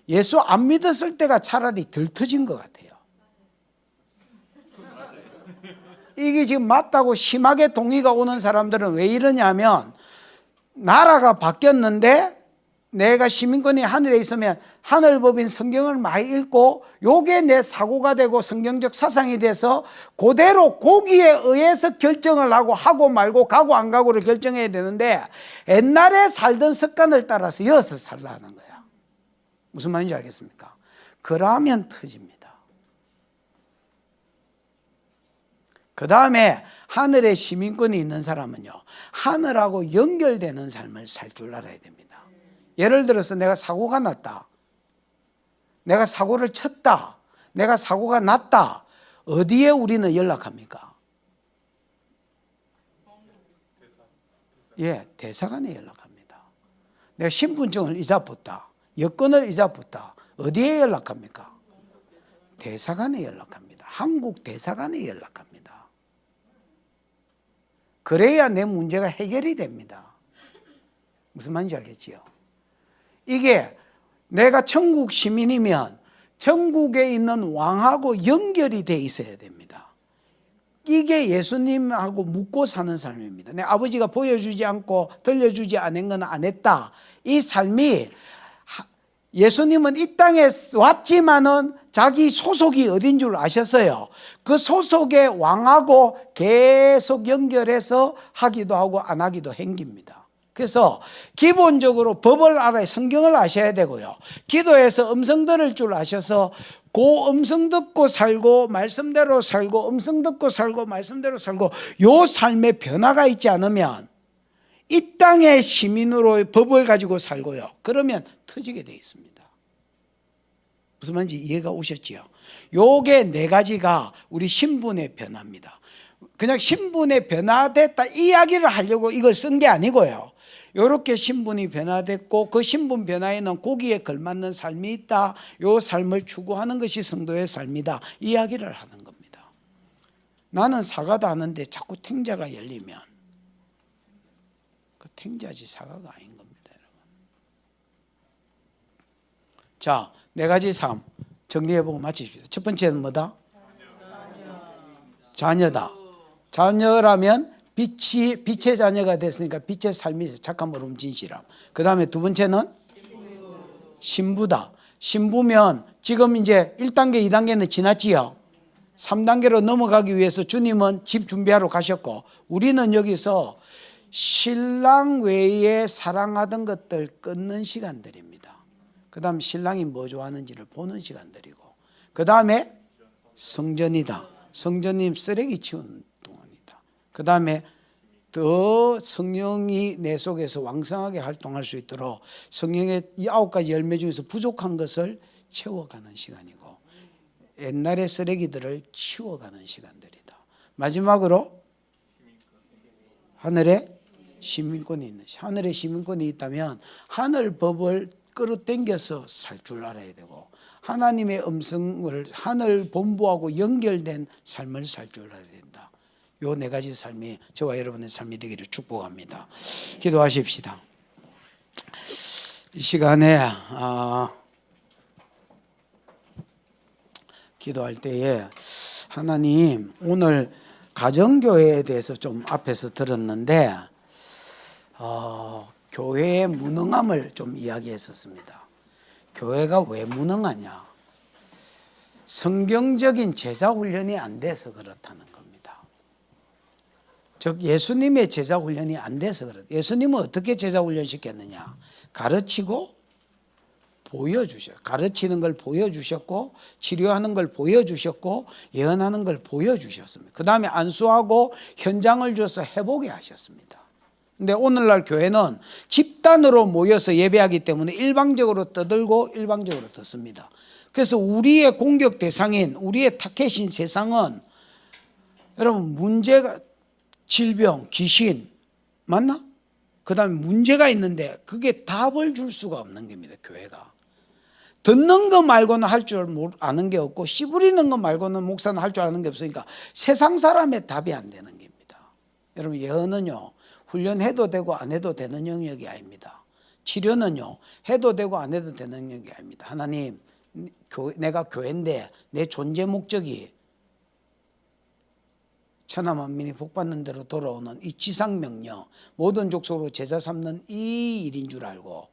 예수 안 믿었을 때가 차라리 덜 터진 것 같아요. 이게 지금 맞다고 심하게 동의가 오는 사람들은 왜 이러냐면 나라가 바뀌었는데 내가 시민권이 하늘에 있으면 하늘법인 성경을 많이 읽고 요게 내 사고가 되고 성경적 사상이 돼서 그대로 거기에 의해서 결정을 하고 말고 가고 안 가고를 결정해야 되는데 옛날에 살던 습관을 따라서 이어서 살라는 거야. 무슨 말인지 알겠습니까? 그러면 터집니다. 그 다음에 하늘에 시민권이 있는 사람은요, 하늘하고 연결되는 삶을 살 줄 알아야 됩니다. 예를 들어서 내가 사고가 났다. 내가 사고를 쳤다. 내가 사고가 났다. 어디에 우리는 연락합니까? 대사관에 연락합니다. 내가 신분증을 잊어붙다. 여권을 잊어붙다. 어디에 연락합니까? 대사관에 연락합니다. 한국 대사관에 연락합니다. 그래야 내 문제가 해결이 됩니다. 무슨 말인지 알겠지요? 이게 내가 천국 시민이면 천국에 있는 왕하고 연결이 돼 있어야 됩니다. 이게 예수님하고 묻고 사는 삶입니다. 내 아버지가 보여주지 않고 들려주지 않은 건 안 했다. 이 삶이 예수님은 이 땅에 왔지만은 자기 소속이 어딘 줄 아셨어요. 그 소속의 왕하고 계속 연결해서 하기도 하고 안 하기도 행깁니다. 그래서 기본적으로 법을 알아야 성경을 아셔야 되고요. 기도해서 음성 들을 줄 아셔서 그 음성 듣고 살고 말씀대로 살고 음성 듣고 살고 말씀대로 살고 요 삶의 변화가 있지 않으면 이 땅의 시민으로 법을 가지고 살고요. 그러면 터지게 되어 있습니다. 무슨 말인지 이해가 오셨지요? 요게 네 가지가 우리 신분의 변화입니다. 그냥 신분의 변화됐다 이야기를 하려고 이걸 쓴 게 아니고요. 이렇게 신분이 변화됐고 그 신분 변화에는 거기에 걸맞는 삶이 있다. 이 삶을 추구하는 것이 성도의 삶이다. 이야기를 하는 겁니다. 나는 사과도 하는데 자꾸 탱자가 열리면 그 탱자지 사과가 아닌 겁니다, 여러분. 자, 네 가지 삶 정리해보고 마치십시오. 첫 번째는 뭐다? 자녀다. 자녀라면 빛의 자녀가 됐으니까 빛의 삶이 있어. 착한 모름 진실함. 그 다음에 두 번째는 신부다. 신부면 지금 이제 1단계 2단계는 지났지요. 3단계로 넘어가기 위해서 주님은 집 준비하러 가셨고 우리는 여기서 신랑 외에 사랑하던 것들 끊는 시간들입니다. 그 다음 신랑이 뭐 좋아하는지를 보는 시간들이고 그 다음에 성전이다. 성전님 쓰레기 치우는 동안이다. 그 다음에 더 성령이 내 속에서 왕성하게 활동할 수 있도록 성령의 이 9가지 열매 중에서 부족한 것을 채워가는 시간이고 옛날의 쓰레기들을 치워가는 시간들이다. 마지막으로 하늘에 시민권이 있는, 하늘에 시민권이 있다면 하늘 법을 끌어당겨서 살 줄 알아야 되고 하나님의 음성을 하늘 본부하고 연결된 삶을 살 줄 알아야 된다. 요 4가지 삶이 저와 여러분의 삶이 되기를 축복합니다. 기도하십시다. 이 시간에 기도할 때에 하나님, 오늘 가정교회에 대해서 좀 앞에서 들었는데 교회의 무능함을 좀 이야기했었습니다. 교회가 왜 무능하냐? 성경적인 제자 훈련이 안 돼서 그렇다는 겁니다. 즉 예수님의 제자 훈련이 안 돼서 그렇다. 예수님은 어떻게 제자 훈련 시켰느냐? 가르치고 보여주셔. 가르치는 걸 보여주셨고 치료하는 걸 보여주셨고 예언하는 걸 보여주셨습니다. 그 다음에 안수하고 현장을 줘서 해보게 하셨습니다. 근데 오늘날 교회는 집단으로 모여서 예배하기 때문에 일방적으로 떠들고 일방적으로 듣습니다. 그래서 우리의 공격 대상인 우리의 타겟인 세상은 여러분 문제가 질병, 귀신 맞나? 그 다음에 문제가 있는데 그게 답을 줄 수가 없는 겁니다. 교회가 듣는 거 말고는 할 줄 아는 게 없고 씨 부리는 거 말고는 목사는 할 줄 아는 게 없으니까 세상 사람의 답이 안 되는 겁니다. 여러분 예언은요 훈련해도 되고 안 해도 되는 영역이 아닙니다. 치료는요 해도 되고 안 해도 되는 영역이 아닙니다. 하나님, 내가 교회인데 내 존재 목적이 천하 만민이 복받는 대로 돌아오는 이 지상명령, 모든 족속으로 제자 삼는 이 일인 줄 알고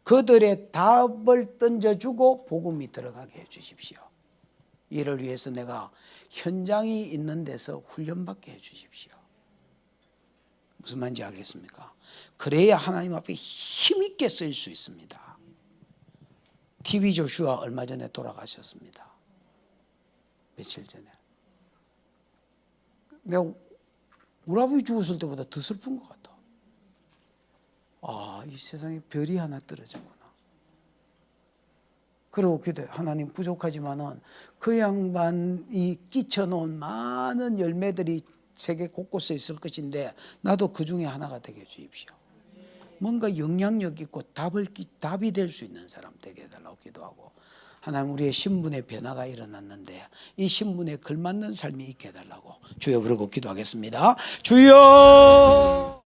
그들의 답을 던져주고 복음이 들어가게 해주십시오. 이를 위해서 내가 현장이 있는 데서 훈련받게 해주십시오. 무슨 말인지 알겠습니까? 그래야 하나님 앞에 힘있게 쓰일 수 있습니다. TV 조슈아 얼마 전에 돌아가셨습니다. 며칠 전에. 내가 우리 아버지 죽었을 때보다 더 슬픈 것 같아. 이 세상에 별이 하나 떨어졌구나. 그리고 기도해. 하나님 부족하지만은 그 양반이 끼쳐놓은 많은 열매들이 세계 곳곳에 있을 것인데 나도 그 중에 하나가 되게 해주십시오. 뭔가 영향력 있고 답이 될 수 있는 사람 되게 해달라고 기도하고 하나님 우리의 신분의 변화가 일어났는데 이 신분에 걸맞는 삶이 있게 해달라고 주여 부르고 기도하겠습니다. 주여.